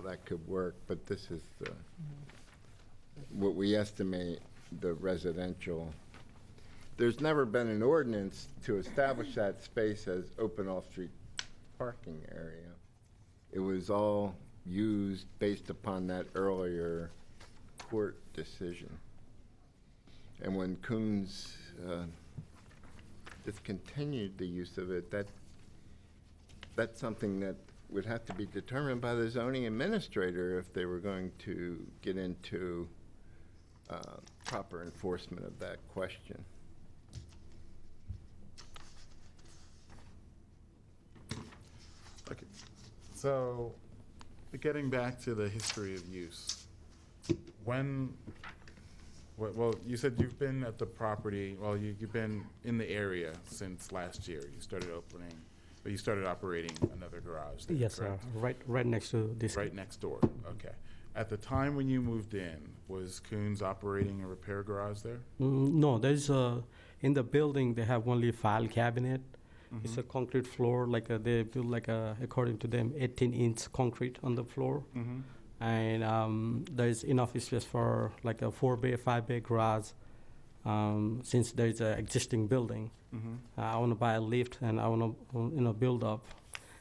that could work, but this is what we estimate the residential. There's never been an ordinance to establish that space as open off-street parking area. It was all used based upon that earlier court decision. And when Coons discontinued the use of it, that's something that would have to be determined by the zoning administrator if they were going to get into proper enforcement of that question.
Okay, so getting back to the history of use, well, you said you've been at the property, well, you've been in the area since last year. You started opening, but you started operating another garage there,
Yes, sir.
correct?
Right next to this.
Right next door, okay. At the time when you moved in, was Coons operating a repair garage there?
No, there's in the building they have only file cabinet. It's a concrete floor, like they built like according to them 18-inch concrete on the floor. And there's enough space for like a 4-bay, 5-bay garage. Since there's an existing building, I want to buy a lift and I want to build up.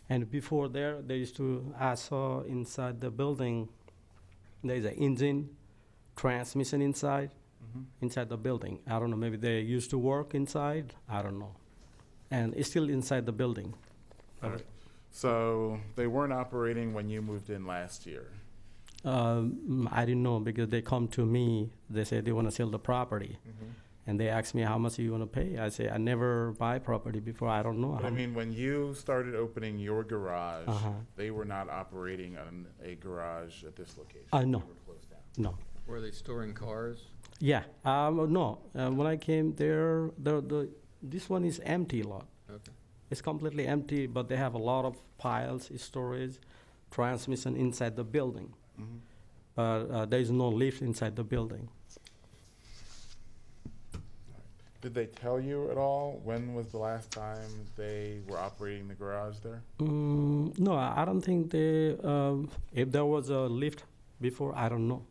And before there, they used to, I saw inside the building, there's an engine, transmission inside the building. I don't know, maybe they used to work inside, I don't know. And it's still inside the building.
All right. So they weren't operating when you moved in last year?
I didn't know because they come to me, they say they want to sell the property. And they ask me how much you want to pay. I say, I never buy property before, I don't know.
But I mean, when you started opening your garage, they were not operating a garage at this location?
No.
They were closed down.
No.
Were they storing cars?
Yeah, no. When I came there, this one is empty lot.
Okay.
It's completely empty, but they have a lot of piles, storage, transmission inside the building. But there is no lift inside the building.
Did they tell you at all when was the last time they were operating the garage there?
No, I don't think they, if there was a lift before, I don't know.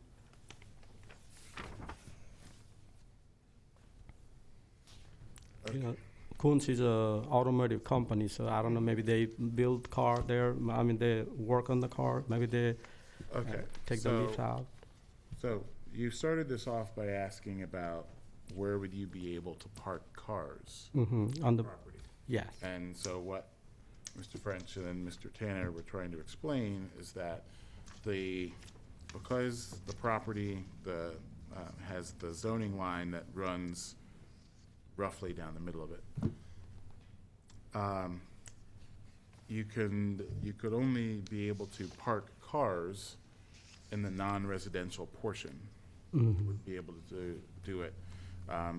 You know, Coons is a automotive company, so I don't know, maybe they build car there, I mean, they work on the car, maybe they take the lift out.
So you started this off by asking about where would you be able to park cars
On the
property?
Yes.
And so what Mr. French and then Mr. Tanner were trying to explain is that because the property has the zoning line that runs roughly down the middle of it, you could only be able to park cars in the non-residential portion. Would be able to do it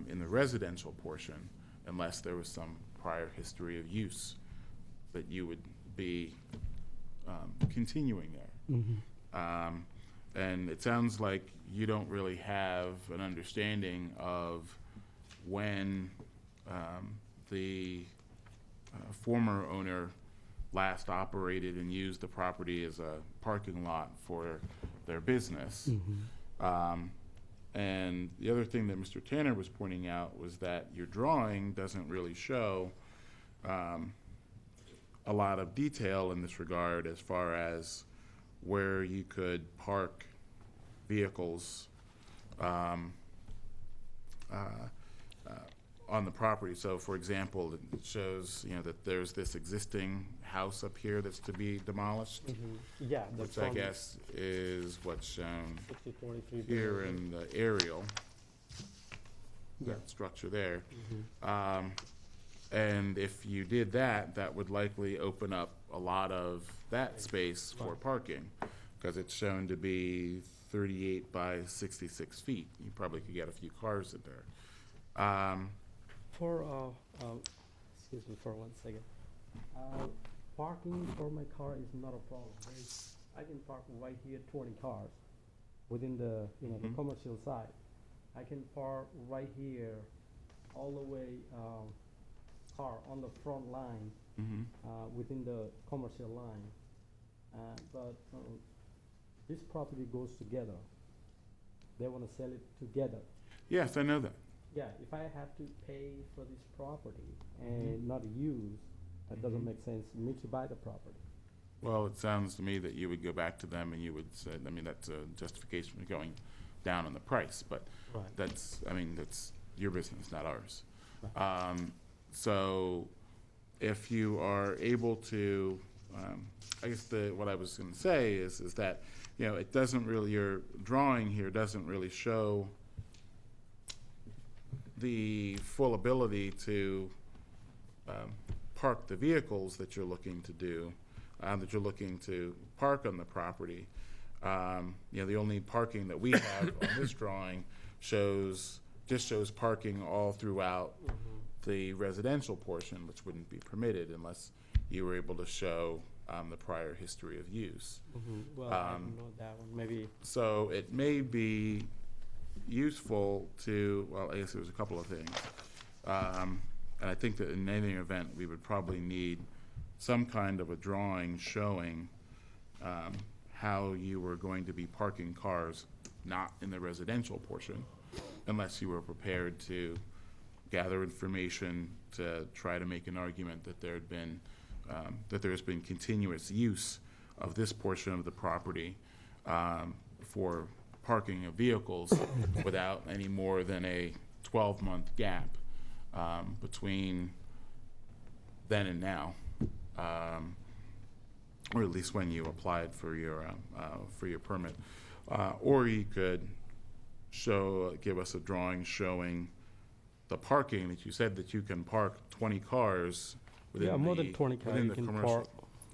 in the residential portion unless there was some prior history of use that you would be continuing there. And it sounds like you don't really have an understanding of when the former owner last operated and used the property as a parking lot for their business. And the other thing that Mr. Tanner was pointing out was that your drawing doesn't really show a lot of detail in this regard as far as where you could park vehicles on the property. So for example, it shows, you know, that there's this existing house up here that's to be demolished.
Yeah.
Which I guess is what's shown
6023
here in the aerial. That structure there. And if you did that, that would likely open up a lot of that space for parking, because it's shown to be 38 by 66 feet. You probably could get a few cars in there.
Excuse me for 1 second. Parking for my car is not a problem. I can park right here 20 cars within the, the commercial side. I can park right here all the way car on the front line within the commercial line. But this property goes together. They want to sell it together.
Yes, I know that.
Yeah, if I have to pay for this property and not use, that doesn't make sense for me to buy the property.
Well, it sounds to me that you would go back to them and you would say, I mean, that's a justification for going down on the price, but that's your business, not ours. So if you are able to, I guess what I was going to say is that, it doesn't really, your drawing here doesn't really show the full ability to park the vehicles that you're looking to do, that you're looking to park on the property. The only parking that we have on this drawing just shows parking all throughout the residential portion, which wouldn't be permitted unless you were able to show the prior history of use.
Well, I don't know that one. Maybe.
So it may be useful to, well, I guess there's a couple of things. And I think that in any event, we would probably need some kind of a drawing showing how you were going to be parking cars not in the residential portion, unless you were prepared to gather information to try to make an argument that there has been continuous use of this portion of the property for parking of vehicles without any more than a 12-month gap between then and now, or at least when you applied for your permit. Or you could give us a drawing showing the parking that you said that you can park 20 cars within
more than 20 cars you can
commercial.
park.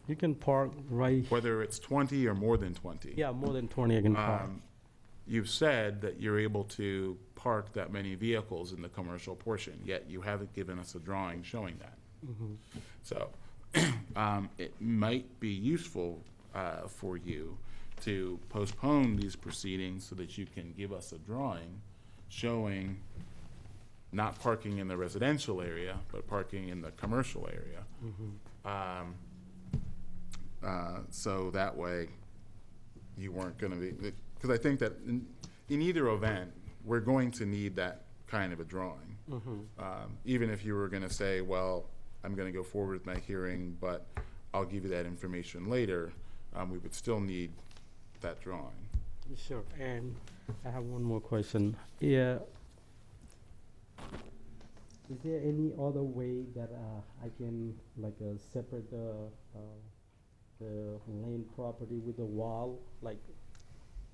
You can park right.
Whether it's 20 or more than 20.
Yeah, more than 20 I can park.
You've said that you're able to park that many vehicles in the commercial portion, yet you haven't given us a drawing showing that. So it might be useful for you to postpone these proceedings so that you can give us a drawing showing not parking in the residential area, but parking in the commercial area. So that way you weren't going to be, because I think that in either event, we're going to need that kind of a drawing. Even if you were going to say, well, I'm going to go forward with my hearing, but I'll give you that information later, we would still need that drawing.
Sure, and I have one more question. Yeah, Is there any other way that I can like separate the land property with a wall, like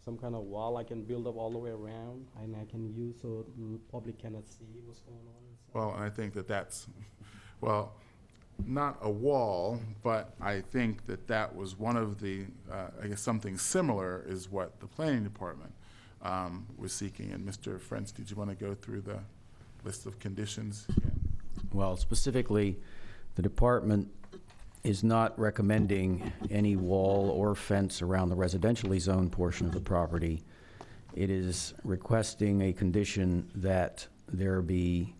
some kind of wall I can build up all the way around and I can use so the public cannot see what's going on inside?
Well, and I think that that's, well, not a wall, but I think that that was one of the, I guess something similar is what the planning department was seeking. And Mr. French, did you want to go through the list of conditions?
Well, specifically, the department is not recommending any wall or fence around the residentially zoned portion of the property. It is requesting a condition that there be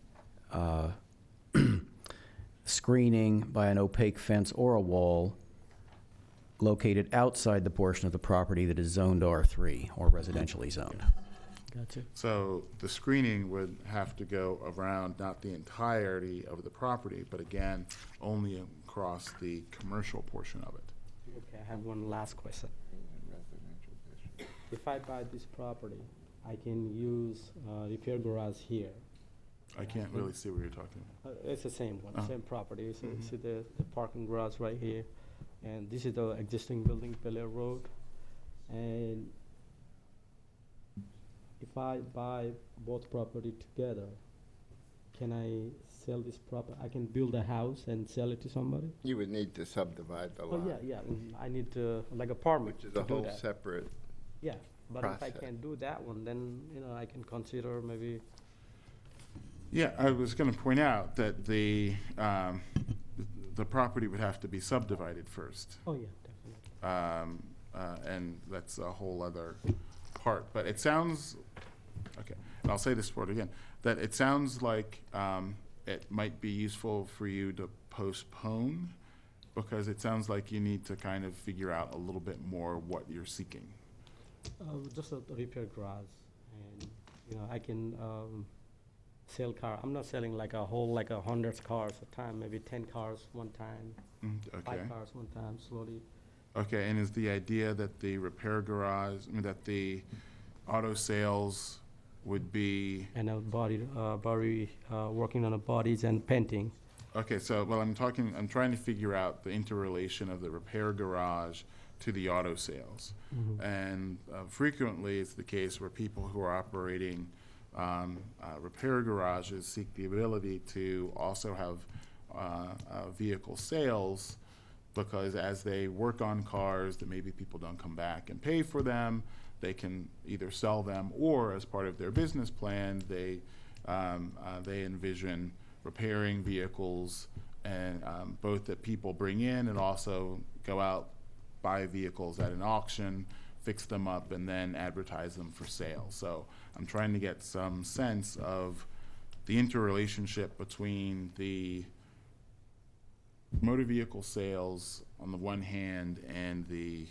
screening by an opaque fence or a wall located outside the portion of the property that is zoned R3 or residentially zoned.
Gotcha.
So the screening would have to go around not the entirety of the property, but again, only across the commercial portion of it.
Okay, I have one last question. If I buy this property, I can use repair garage here.
I can't really see what you're talking about.
It's the same one,
Oh.
same property. So see the parking garage right here. And this is the existing building, Bel-Air Road. And if I buy both property together, can I sell this property? I can build a house and sell it to somebody?
You would need to subdivide the lot.
Oh, yeah. I need to, like a permit
Which is
to
a
do
whole
that.
separate
Yeah, but if I
process.
can't do that one, then, I can consider maybe.
Yeah, I was going to point out that the property would have to be subdivided first.
Oh, yeah, definitely.
And that's a whole other part. But it sounds, okay, and I'll say this word again, that it sounds like it might be useful for you to postpone, because it sounds like you need to kind of figure out a little bit more what you're seeking.
Just a repair garage, and, I can sell car. I'm not selling like a whole, like 100 cars a time, maybe 10 cars one time,
Okay.
5 cars one time, slowly.
Okay, and is the idea that the repair garage, that the auto sales would be,
And a body, working on the bodies and painting.
okay, so, well, I'm trying to figure out the interrelation of the repair garage to the auto sales. And frequently, it's the case where people who are operating repair garages seek the ability to also have vehicle sales, because as they work on cars that maybe people don't come back and pay for them, they can either sell them, or as part of their business plan, they envision repairing vehicles, and both that people bring in and also go out, buy vehicles at an auction, fix them up, and then advertise them for sale. So I'm trying to get some sense of the interrelationship between the motor vehicle sales on the one hand and the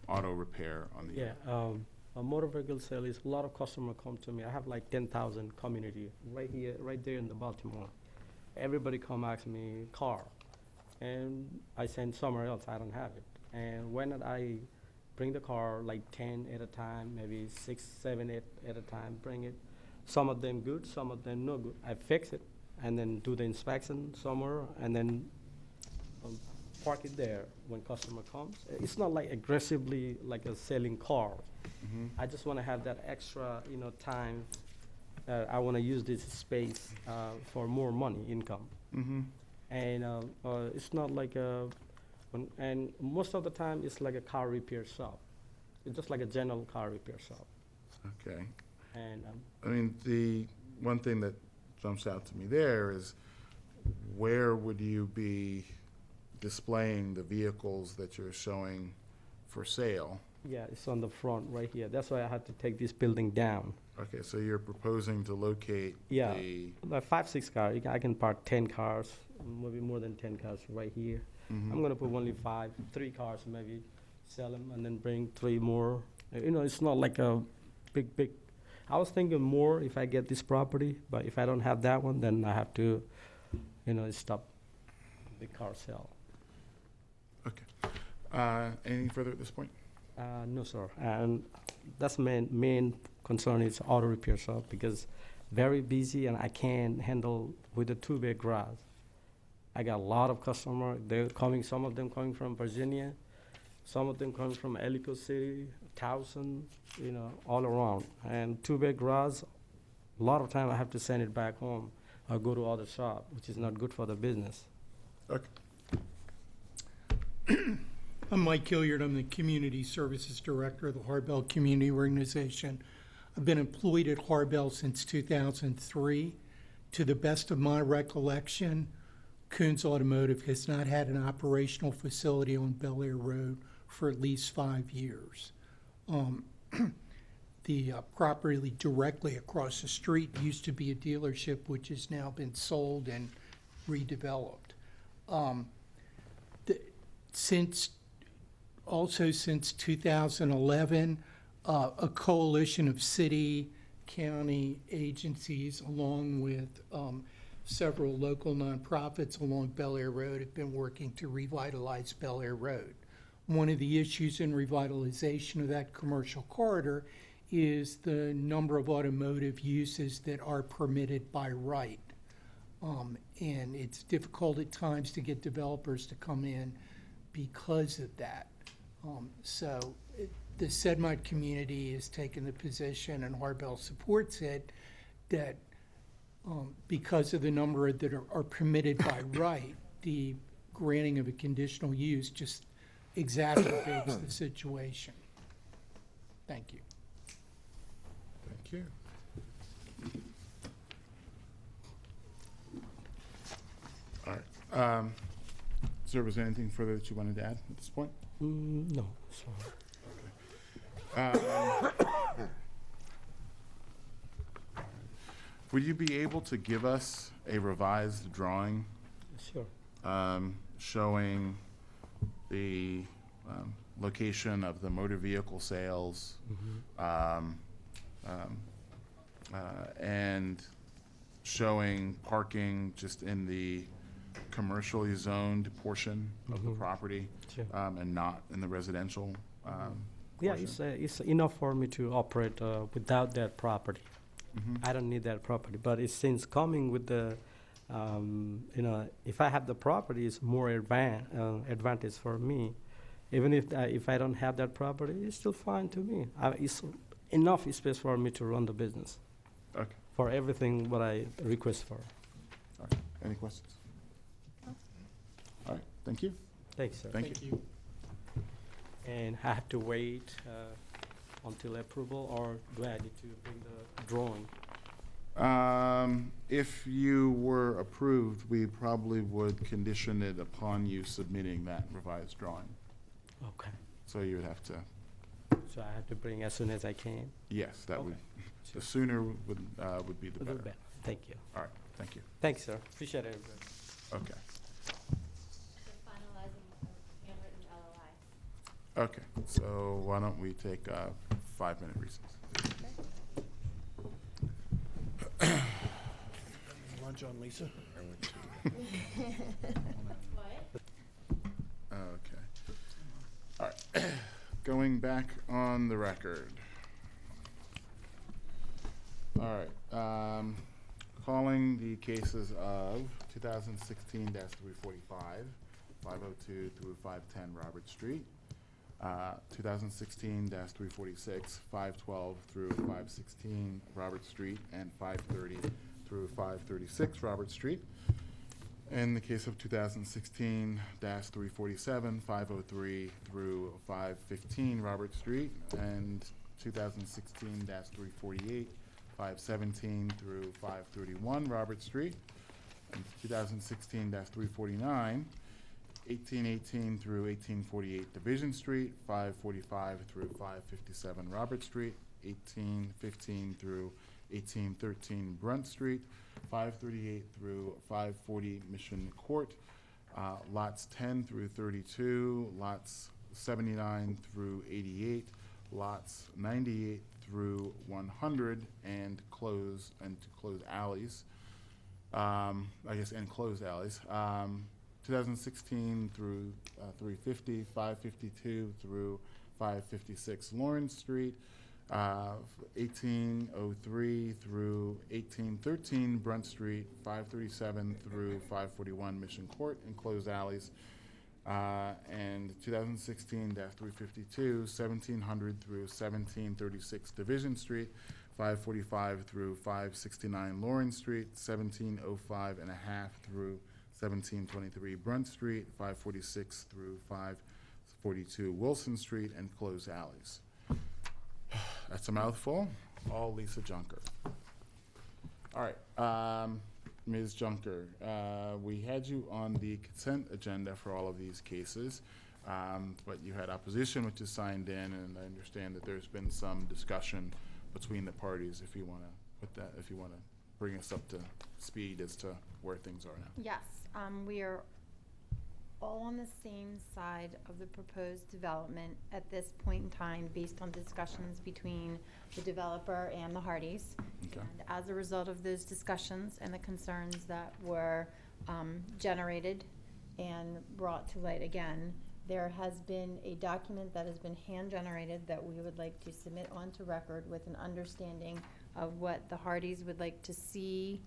auto repair on the other.
Yeah, a motor vehicle sale is, a lot of customers come to me. I have like 10,000 community right here, right there in the Baltimore. Everybody come ask me car, and I send somewhere else, I don't have it. And when I bring the car, like 10 at a time, maybe 6, 7, 8 at a time, bring it. Some of them good, some of them no good. I fix it and then do the inspection somewhere and then park it there when customer comes. It's not like aggressively like a selling car. I just want to have that extra, time. I want to use this space for more money, income. And it's not like and most of the time it's like a car repair shop. It's just like a general car repair shop.
Okay.
And
I mean, the one thing that jumps out to me there is, where would you be displaying the vehicles that you're showing for sale?
yeah, it's on the front right here. That's why I had to take this building down.
Okay, so you're proposing to locate
Yeah,
the,
like 5, 6 cars. I can park 10 cars, maybe more than 10 cars right here. I'm gonna put only 3 cars, maybe sell them and then bring 3 more. It's not like a big. I was thinking more if I get this property, but if I don't have that one, then I have to, stop the car sale.
anything further at this point?
No, sir. And that's main concern is auto repair shop, because very busy, and I can't handle with a two-bed garage. I got a lot of customers. They're coming, some of them coming from Virginia, some of them coming from Ellicott City, Towson, you know, all around. And two-bed garage, a lot of time I have to send it back home or go to other shop, which is not good for the business.
Okay.
I'm Mike Hilliard. I'm the Community Services Director of the Harbell Community Organization. I've been employed at Harbell since 2003. To the best of my recollection, Coons Automotive has not had an operational facility on Bel Air Road for at least 5 years. The property directly across the street used to be a dealership, which has now been sold and redeveloped. Since 2011, a coalition of city, county agencies, along with several local nonprofits along Bel Air Road, have been working to revitalize Bel Air Road. One of the issues in revitalization of that commercial corridor is the number of automotive uses that are permitted by right. And it's difficult at times to get developers to come in because of that. The Sedmont community has taken the position, and Harbell supports it, that because of the number that are permitted by right, the granting of a conditional use just exacerbates the situation. Thank you.
Thank you. All right. Sir, was there anything further that you wanted to add at this point?
No, sorry.
Would you be able to give us a revised drawing
Sure.
showing the location of the motor vehicle sales and showing parking just in the commercially zoned portion of the property
Sure.
and not in the residential
Yeah,
portion?
it's enough for me to operate without that property. I don't need that property, but it's since coming with the, you know, if I have the property, it's more advantage for me. Even if I don't have that property, it's still fine to me. It's enough space for me to run the business.
Okay.
For everything what I request for.
All right. Any questions? All right. Thank you.
Thanks, sir.
Thank you.
And I have to wait until approval, or do I need to bring the drawing?
If you were approved, we probably would condition it upon you submitting that revised drawing.
Okay.
So you would have to,
So I have to bring as soon as I can?
yes, that would,
Okay.
the sooner would be the
A little
better.
bit. Thank you.
All right, thank you.
Thanks, sir. Appreciate it, everybody.
Okay,
Finalizing a handwritten LOI.
okay, so why don't we take a 5-minute recess?
Lunch on Lisa?
Okay. All right, going back on the record. All right, calling the cases of 2016-345, 502 through 510 Robert Street, 2016-346, 512 through 516 Robert Street, and 530 through 536 Robert Street. In the case of 2016-347, 503 through 515 Robert Street, and 2016-348, 517 through 531 Robert Street, and 2016-349, 1818 through 1848 Division Street, 545 through 557 Robert Street, 1815 through 1813 Brunt Street, 538 through 540 Mission Court, lots 10 through 32, lots 79 through 88, lots 98 through 100, and close alleys. Enclosed alleys. 2016 through 350, 552 through 556 Lawrence Street, 1803 through 1813 Brunt Street, 537 through 541 Mission Court, enclosed alleys, and 2016-352, 1700 through 1736 Division Street, 545 through 569 Lawrence Street, 1705 and a half through 1723 Brunt Street, 546 through 542 Wilson Street, and closed alleys. That's a mouthful. All Lisa Junker. All right, Ms. Junker, we had you on the consent agenda for all of these cases, but you had opposition, which is signed in, and I understand that there's been some discussion between the parties. If you want to put that, if you want to bring us up to speed as to where things are now.
Yes, we are all on the same side of the proposed development at this point in time, based on discussions between the developer and the Hardys.
Okay.
And as a result of those discussions and the concerns that were generated and brought to light again, there has been a document that has been hand-generated that we would like to submit onto record with an understanding of what the Hardys would like to see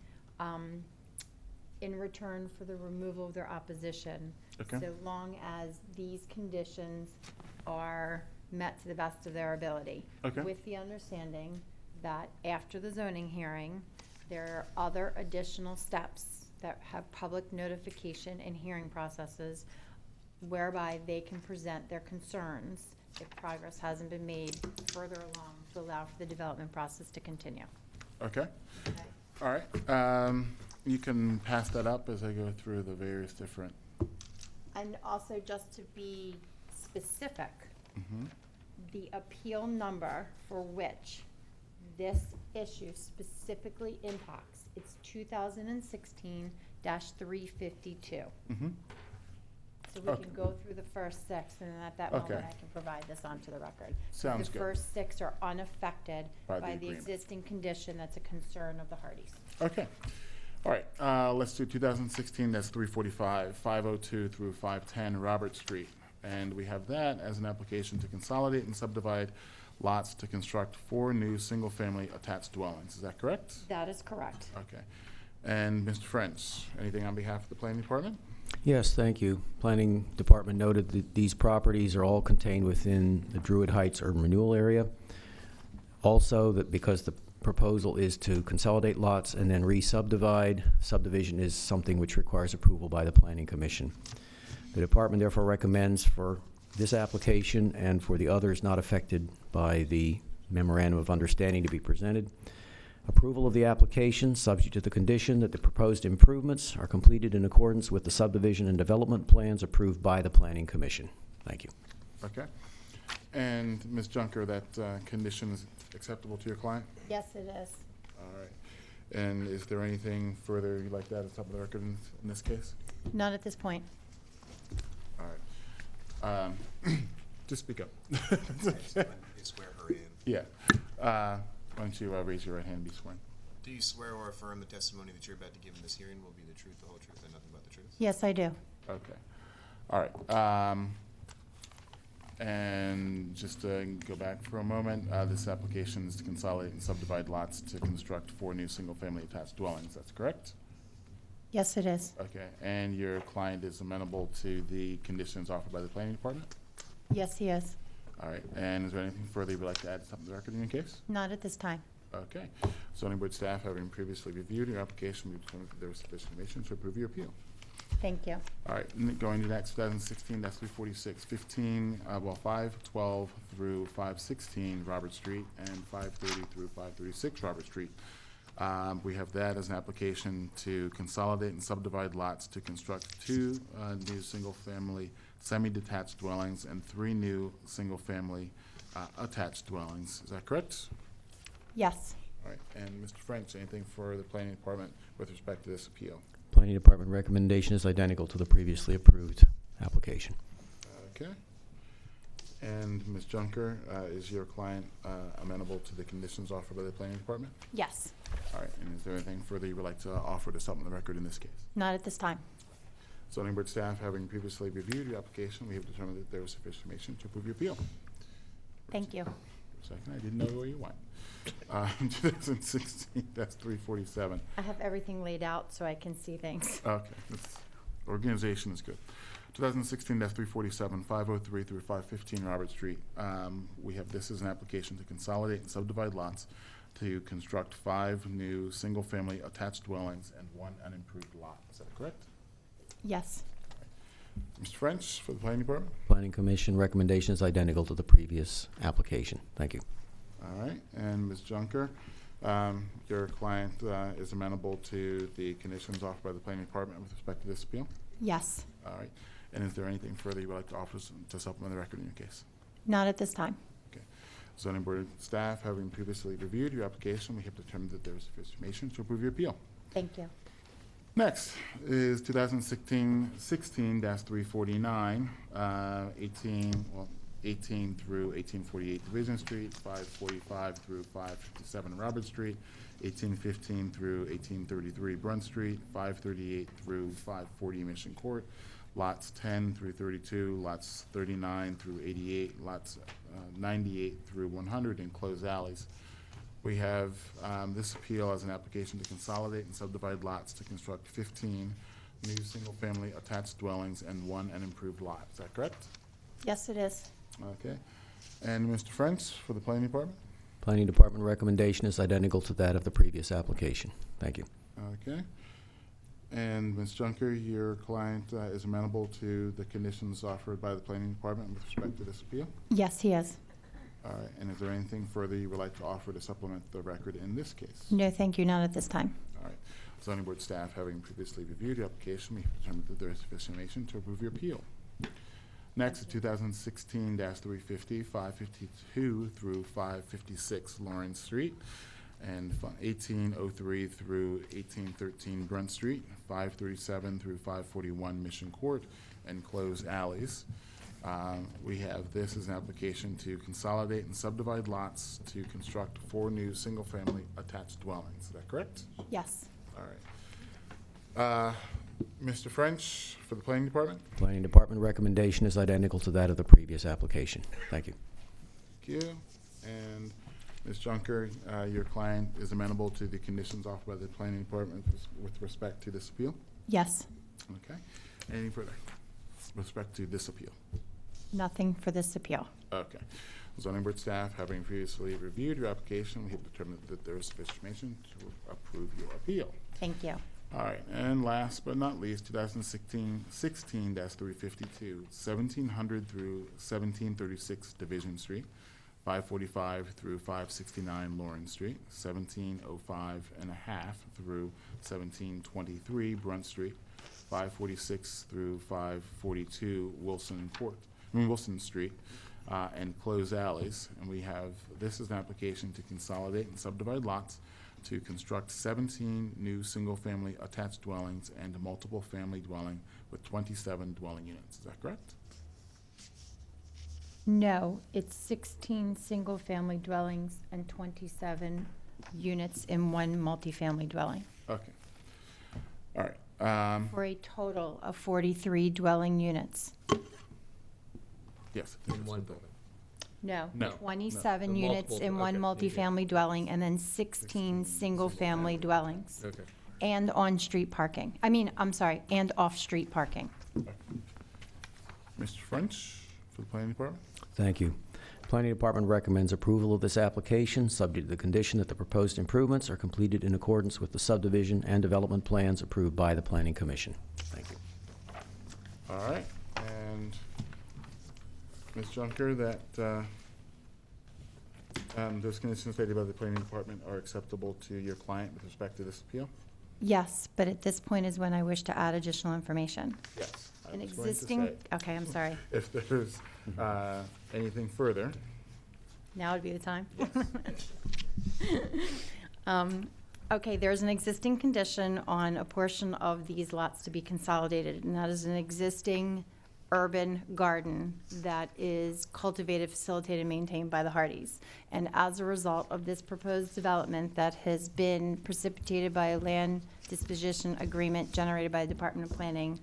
in return for the removal of their opposition.
Okay.
So long as these conditions are met to the best of their ability.
Okay.
With the understanding that after the zoning hearing, there are other additional steps that have public notification and hearing processes whereby they can present their concerns if progress hasn't been made further along to allow for the development process to continue.
Okay. All right. You can pass that up as I go through the various different.
And also, just to be specific, the appeal number for which this issue specifically impacts, it's 2016-352. So we
Okay.
can go through the first six, and then at that
Okay.
moment, I can provide this onto the record.
Sounds
The
good.
first six are unaffected
By the
by the
agreement.
existing condition that's a concern of the Hardys.
Okay. All right. Let's do 2016. That's 345, 502 through 510 Robert Street, and we have that as an application to consolidate and subdivide lots to construct 4 new single-family attached dwellings. Is that correct?
That is correct.
Okay. And Mr. French, anything on behalf of the planning department?
Yes, thank you. Planning Department noted that these properties are all contained within the Druid Heights urban renewal area. Also, that because the proposal is to consolidate lots and then re-subdivide, subdivision is something which requires approval by the Planning Commission. The department therefore recommends for this application and for the others not affected by the memorandum of understanding to be presented, approval of the application subject to the condition that the proposed improvements are completed in accordance with the subdivision and development plans approved by the Planning Commission. Thank you.
Okay. And Ms. Junker, that condition is acceptable to your client?
Yes, it is.
All right. And is there anything further you'd like to add at the top of the record in this case?
Not at this point.
All right. Just speak up.
You swear her in.
Yeah. Why don't you raise your right hand and be sworn?
Do you swear or affirm the testimony that you're about to give in this hearing will be the truth, the whole truth, and nothing but the truth?
Yes, I do.
Okay. All right. And just to go back for a moment, this application is to consolidate and subdivide lots to construct 4 new single-family attached dwellings. That's correct?
Yes, it is.
Okay. And your client is amenable to the conditions offered by the planning department?
Yes, he is.
All right. And is there anything further you'd like to add to something the record in your case?
Not at this time.
Okay. Zoning board staff, having previously reviewed your application, we determined that there was sufficient information to approve your appeal.
Thank you.
All right, going to next, 2016, that's 346, 512 through 516 Robert Street, and 530 through 536 Robert Street. We have that as an application to consolidate and subdivide lots to construct 2 new single-family semi-detached dwellings and 3 new single-family attached dwellings. Is that correct?
Yes.
All right, and Mr. French, anything for the planning department with respect to this appeal?
Planning Department recommendation is identical to the previously approved application.
Okay. And Ms. Junker, is your client amenable to the conditions offered by the planning department?
Yes.
All right, and is there anything further you would like to offer to supplement the record in this case?
Not at this time.
Zoning board staff, having previously reviewed your application, we have determined that there was sufficient information to approve your appeal.
Thank you.
second, I didn't know where you went. 2016-347.
I have everything laid out so I can see things.
Okay, organization is good. 2016-347, 503 through 515 Robert Street. We have this as an application to consolidate and subdivide lots to construct 5 new single-family attached dwellings and 1 unimproved lot. Is that correct?
Yes.
Mr. French for the Planning Department?
Planning Commission recommendation is identical to the previous application. Thank you.
All right, and Ms. Junker, your client is amenable to the conditions offered by the Planning Department with respect to this appeal?
Yes.
All right, and is there anything further you would like to offer to supplement the record in your case?
Not at this time.
Okay. Zoning Board staff, having previously reviewed your application, we have determined that there is sufficient information to approve your appeal.
Thank you.
Next is 2016-349, 18 through 1848 Division Street, 545 through 557 Robert Street, 1815 through 1833 Brunt Street, 538 through 540 Mission Court, lots 10 through 32, lots 39 through 88, lots 98 through 100 enclosed alleys. We have this appeal as an application to consolidate and subdivide lots to construct 15 new single-family attached dwellings and 1 unimproved lot. Is that correct?
Yes, it is.
Okay. And Mr. French for the Planning Department?
Planning Department recommendation is identical to that of the previous application. Thank you.
Okay. And Ms. Junker, your client is amenable to the conditions offered by the Planning Department with respect to this appeal?
Yes, he is.
All right. And is there anything further you would like to offer to supplement the record in this case?
No, thank you, not at this time.
All right. Zoning Board staff, having previously reviewed your application, we have determined that there is sufficient information to approve your appeal. Next is 2016-350, 552 through 556 Lawrence Street, and 1803 through 1813 Brunt Street, 537 through 541 Mission Court, and closed alleys. We have this as an application to consolidate and subdivide lots to construct 4 new single-family attached dwellings. Is that correct?
Yes.
All right. Mr. French for the Planning Department?
Planning Department recommendation is identical to that of the previous application. Thank you.
Thank you. And Ms. Junker, your client is amenable to the conditions offered by the Planning Department with respect to this appeal?
Yes.
Okay. Anything further with respect to this appeal?
Nothing for this appeal.
Okay. Zoning Board staff, having previously reviewed your application, we have determined that there is sufficient information to approve your appeal.
Thank you.
All right, and last but not least, 2016-352, 1700 through 1736 Division Street, 545 through 569 Lawrence Street, 1705 and a half through 1723 Brunt Street, 546 through 542 Wilson Street, and closed alleys. And we have this as an application to consolidate and subdivide lots to construct 17 new single-family attached dwellings and a multiple family dwelling with 27 dwelling units. Is that correct?
No, it's 16 single-family dwellings and 27 units in one multifamily dwelling,
Okay. All right.
for a total of 43 dwelling units.
Yes.
In one building.
No,
No,
27
no.
units
Multiple,
in one
okay,
multifamily dwelling, and then 16 single-family dwellings.
Okay.
And on-street parking. And off-street parking.
Mr. French for the Planning Department?
Thank you. Planning Department recommends approval of this application, subject to the condition that the proposed improvements are completed in accordance with the subdivision and development plans approved by the Planning Commission. Thank you.
All right. And Ms. Junker, that those conditions stated by the Planning Department are acceptable to your client with respect to this appeal?
Yes, but at this point is when I wish to add additional information.
Yes. I
An
was going to
existing,
say,
okay, I'm sorry.
if there's anything further.
Now would be the time? Okay, there's an existing condition on a portion of these lots to be consolidated, and that is an existing urban garden that is cultivated, facilitated, and maintained by the Hardys. And as a result of this proposed development that has been precipitated by a land disposition agreement generated by the Department of Planning,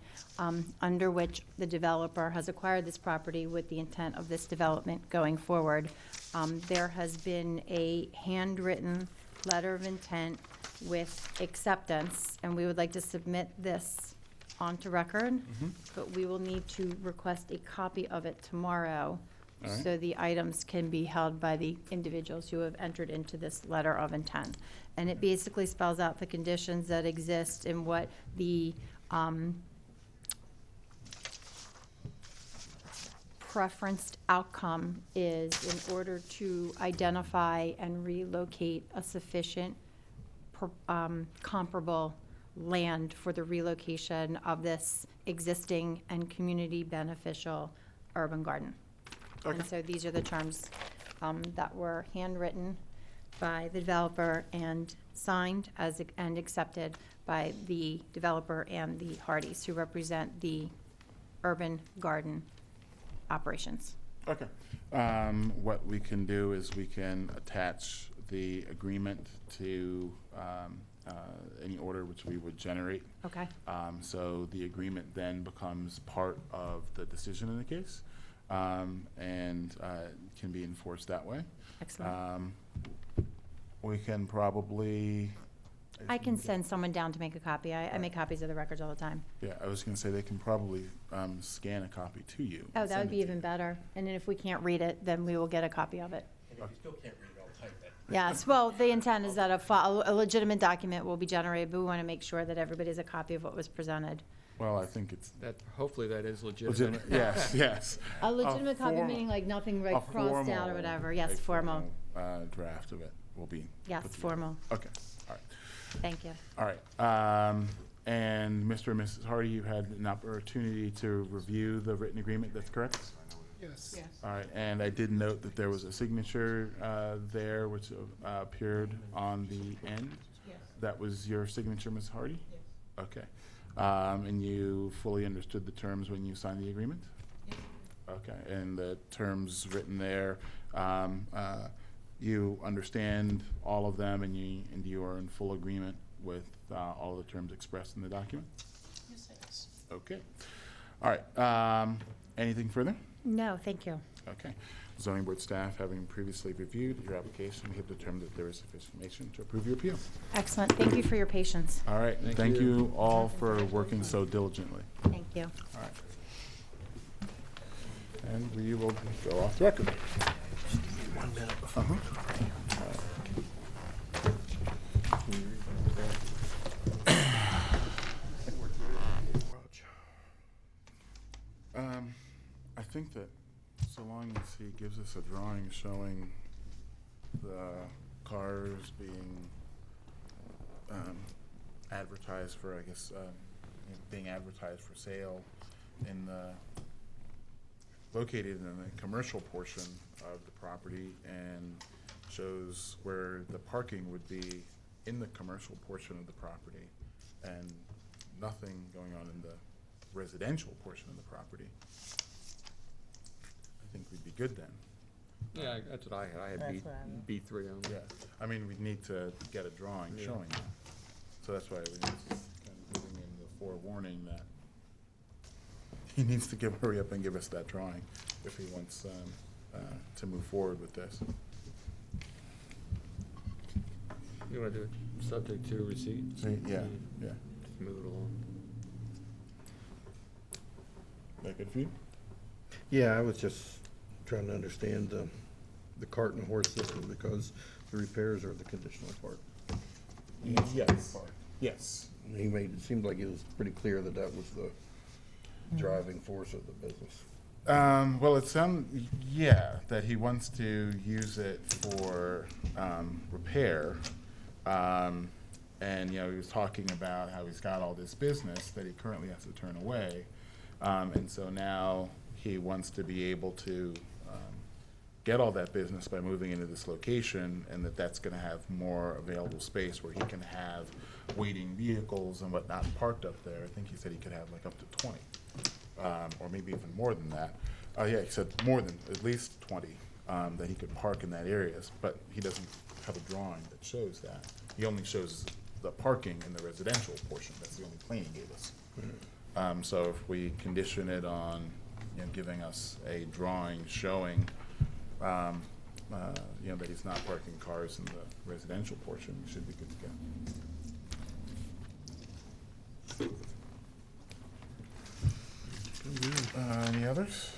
under which the developer has acquired this property with the intent of this development going forward. There has been a handwritten letter of intent with acceptance, and we would like to submit this onto record, but we will need to request a copy of it tomorrow,
All right.
so the items can be held by the individuals who have entered into this letter of intent. And it basically spells out the conditions that exist and what the preferenced outcome is in order to identify and relocate a sufficient comparable land for the relocation of this existing and community beneficial urban garden. And so these are the terms that were handwritten by the developer and signed and accepted by the developer and the Hardys, who represent the urban garden operations.
Okay. What we can do is we can attach the agreement to any order which we would generate.
Okay.
So the agreement then becomes part of the decision in the case, and can be enforced that way.
Excellent.
We can probably.
I can send someone down to make a copy. I make copies of the records all the time.
Yeah, I was going to say they can probably scan a copy to you.
Oh,
and
that
send
would be
it to
even
you.
better. And then if we can't read it, then we will get a copy of it.
And if you still can't read it, I'll type it.
Yes, well, the intent is that a legitimate document will be generated, but we want to make sure that everybody has a copy of what was presented.
Well, I think it's
That, hopefully that is
legitimate.
legitimate.
Yes, yes.
A legitimate copy
formal-
meaning like nothing
a
like crossed out or
formal-
whatever. Yes,
a
formal.
Draft of it will be.
Yes,
put together.
formal.
Okay, all right.
Thank you.
All right, and Mr. and Mrs. Hardy, you had an opportunity to review the written agreement, that's correct?
Yes.
All right, and I did note that there was a signature there which appeared on the end.
Yes.
That was your signature, Ms. Hardy?
Yes.
Okay. And you fully understood the terms when you signed the agreement?
Yes.
Okay, and the terms written there, you understand all of them, and you are in full agreement with all the terms expressed in the document?
Yes.
Okay. All right, anything further?
No, thank you.
Okay. Zoning board staff, having previously reviewed your application, we have determined that there is sufficient information to approve your appeal.
Excellent. Thank you for your patience.
All right, thank you all for working so diligently.
Thank you.
All right. And we will go off the record.
1 minute before.
I think that so long as he gives us a drawing showing the cars being advertised for, I guess, being advertised for sale in the, located in the commercial portion of the property, and shows where the parking would be in the commercial portion of the property, and nothing going on in the residential portion of the property, I think we'd be good then.
Yeah, that's what I had. I had
That's what I had.
B3 on
Yeah, I mean, we'd need to get a drawing
Yeah.
showing that. So that's why we need to kind of giving him the forewarning that he needs to hurry up and give us that drawing if he wants to move forward with this.
You want to do it subject to receipt?
Yeah, yeah.
Just move it along.
That good for you?
Yeah, I was just trying to understand the cart and horse system, because the repairs are the conditional part.
Yes, yes.
He made, it seemed like it was pretty clear that that was the driving force of the business.
Well, it sounds, yeah, that he wants to use it for repair. And, you know, he was talking about how he's got all this business that he currently has to turn away. And so now he wants to be able to get all that business by moving into this location, and that's going to have more available space where he can have waiting vehicles and whatnot parked up there. I think he said he could have like up to 20, or maybe even more than that. Yeah, he said more than at least 20 that he could park in that area, but he doesn't have a drawing that shows that. He only shows the parking in the residential portion. That's the only plan he gave us. So if we condition it on, you know, giving us a drawing showing, you know, that he's not parking cars in the residential portion, we should be good to go. Any others?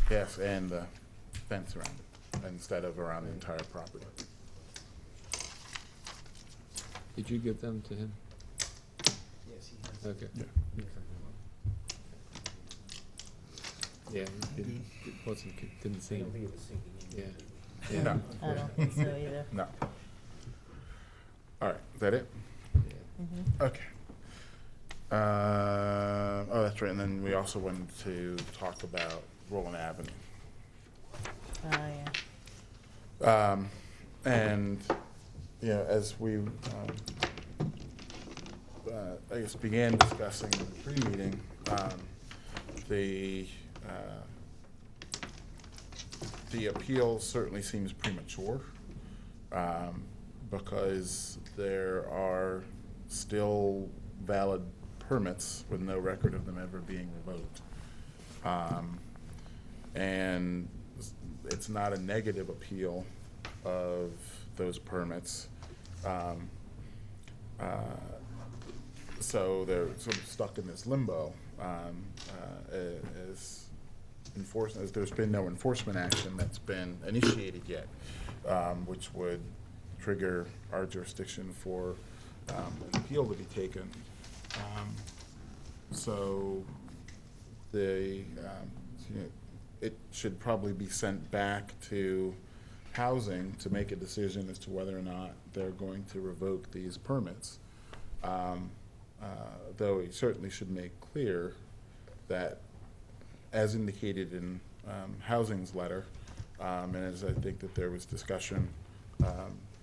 Yes, and the fence around it, instead of around the entire property.
Did you give them to him?
Yes, he has.
Okay.
Yeah.
Yeah, it wasn't, didn't
I
seem.
don't think it was sinking in.
Yeah.
No.
I don't think so either.
No. All right, is that it? Okay. Oh, that's right, and then we also wanted to talk about Roland Avenue.
Oh, yeah.
And, you know, as we, I guess, began discussing in the pre-meeting, the appeal certainly seems premature, because there are still valid permits with no record of them ever being revoked. And it's not a negative appeal of those permits. So they're sort of stuck in this limbo, as there's been no enforcement action that's been initiated yet, which would trigger our jurisdiction for an appeal to be taken. So it should probably be sent back to housing to make a decision as to whether or not they're going to revoke these permits. Though we certainly should make clear that, as indicated in housing's letter, and as I think that there was discussion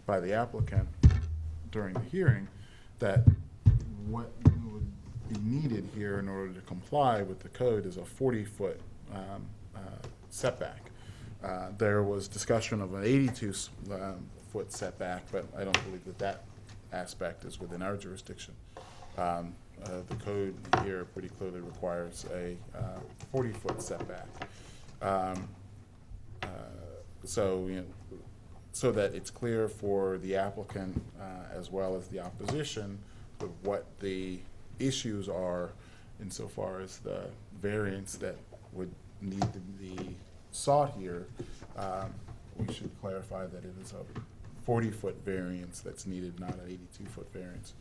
by the applicant during the hearing, that what would be needed here in order to comply with the code is a 40-foot setback. There was discussion of an 82-foot setback, but I don't believe that that aspect is within our jurisdiction. The code here pretty clearly requires a 40-foot setback. So, you know, so that it's clear for the applicant as well as the opposition of what the issues are insofar as the variance that would need to be sought here. We should clarify that it is a 40-foot variance that's needed, not an 82-foot variance.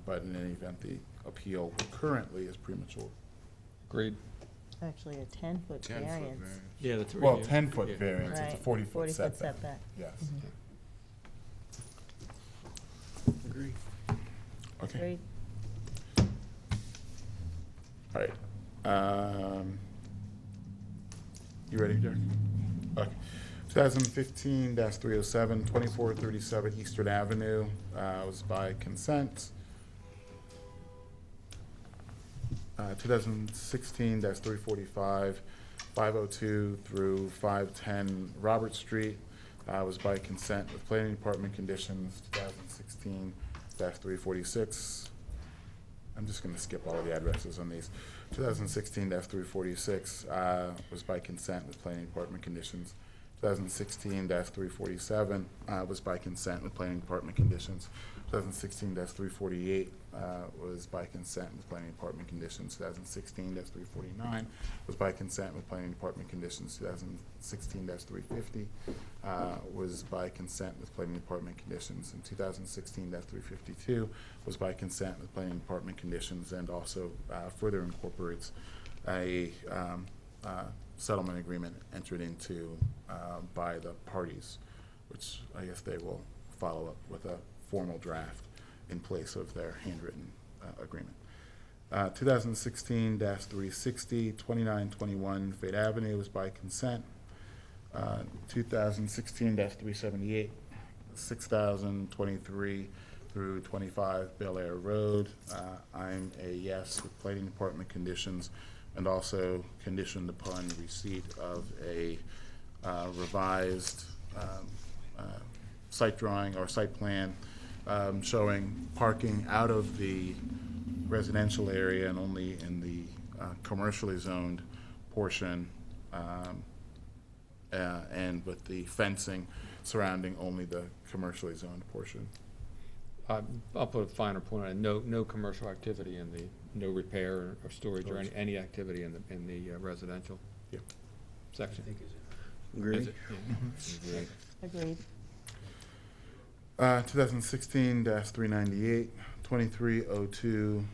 But in any event, the appeal currently is premature.
Agreed.
Actually, a 10-foot variance.
Yeah, that's right.
Well,
yeah.
10-foot
Yeah.
variance, it's a
Right.
40-foot
40-foot
setback.
setback.
Yes.
Agree.
Okay.
Agreed.
All right. You ready, Derek? Okay. 2015-307, 2437 Eastern Avenue, was by consent. 2016-345, 502 through 510 Robert Street, was by consent with planning department conditions. 2016-346. I'm just going to skip all the addresses on these. 2016-346 was by consent with planning department conditions. 2016-347 was by consent with planning department conditions. 2016-348 was by consent with planning department conditions. 2016-349 was by consent with planning department conditions. 2016-350 was by consent with planning department conditions. And 2016-352 was by consent with planning department conditions, and also further incorporates a settlement agreement entered into by the parties, which I guess they will follow up with a formal draft in place of their handwritten agreement. 2016-360, 2921 Fayette Avenue was by consent. 2016-378, 6023 through 25 Bel Air Road. I'm a yes with planning department conditions, and also conditioned upon receipt of a revised site drawing or site plan showing parking out of the residential area and only in the commercially zoned portion, and with the fencing surrounding only the commercially zoned portion.
I'll put a finer point on it. No commercial activity in the, no repair or storage or any activity in the residential
Yep.
section.
Agree?
Is it? Yeah.
Agreed.
2016-398, 2302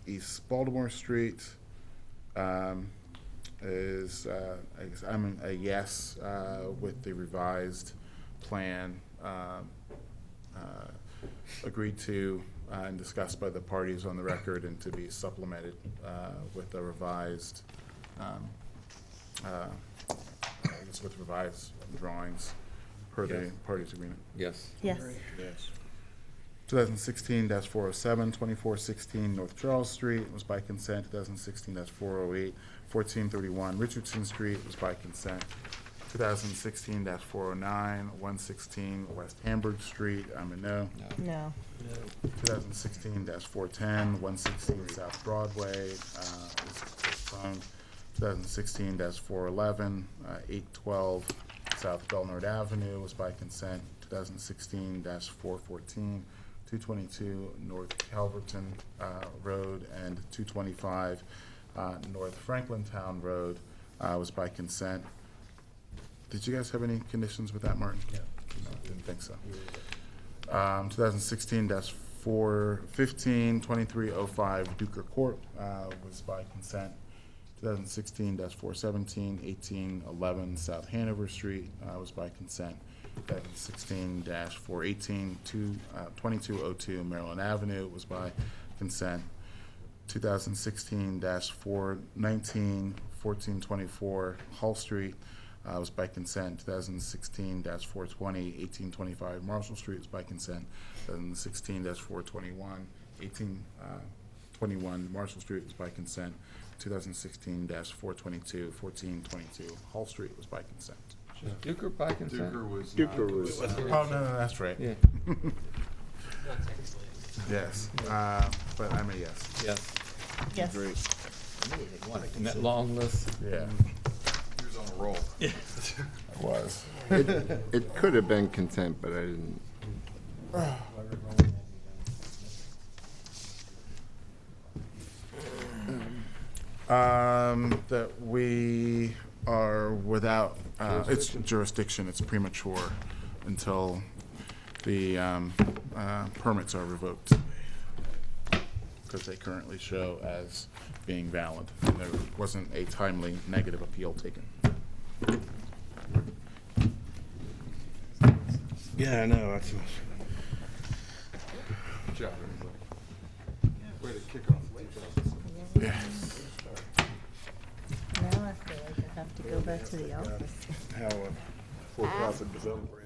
East Baltimore Street. Is, I guess I'm a yes with the revised plan agreed to and discussed by the parties on the record, and to be supplemented with the revised, I guess with revised drawings per the
Yes.
parties' agreement.
Yes.
Yes.
Yes.
2016-407, 2416 North Charles Street was by consent. 2016-408, 1431 Richardson Street was by consent. 2016-409, 116 West Hamburg Street, I'm a no.
No.
2016-410, 116 South Broadway is postponed. 2016-411, 812 South Belnard Avenue was by consent. 2016-414, 222 North Calverton Road and 225 North Franklintown Road was by consent. Did you guys have any conditions with that, Martin?
Yeah.
No, didn't think so. 2016-415, 2305 Duker Court was by consent. 2016-417, 1811 South Hanover Street was by consent. 2016-418, 2202 Maryland Avenue was by consent. 2016-419, 1424 Hall Street was by consent. 2016-420, 1825 Marshall Street was by consent. 2016-421, 1821 Marshall Street was by consent. 2016-422, 1422 Hall Street was by consent.
Duker by consent?
Duker was.
Oh, no, that's right.
Yeah.
Yes, but I'm a yes.
Yes.
Yes.
Great. And that long list?
Yeah.
He was on a roll.
I was.
It could have been consent, but I didn't.
That we are without, it's jurisdiction, it's premature until the permits are revoked, because they currently show as being valid, and there wasn't a timely negative appeal taken.
Yeah, I know, that's.
Good job, everybody. Way to kick off 2016.
Yeah.
Now I feel like I have to go back to the office.
How a for-profit developer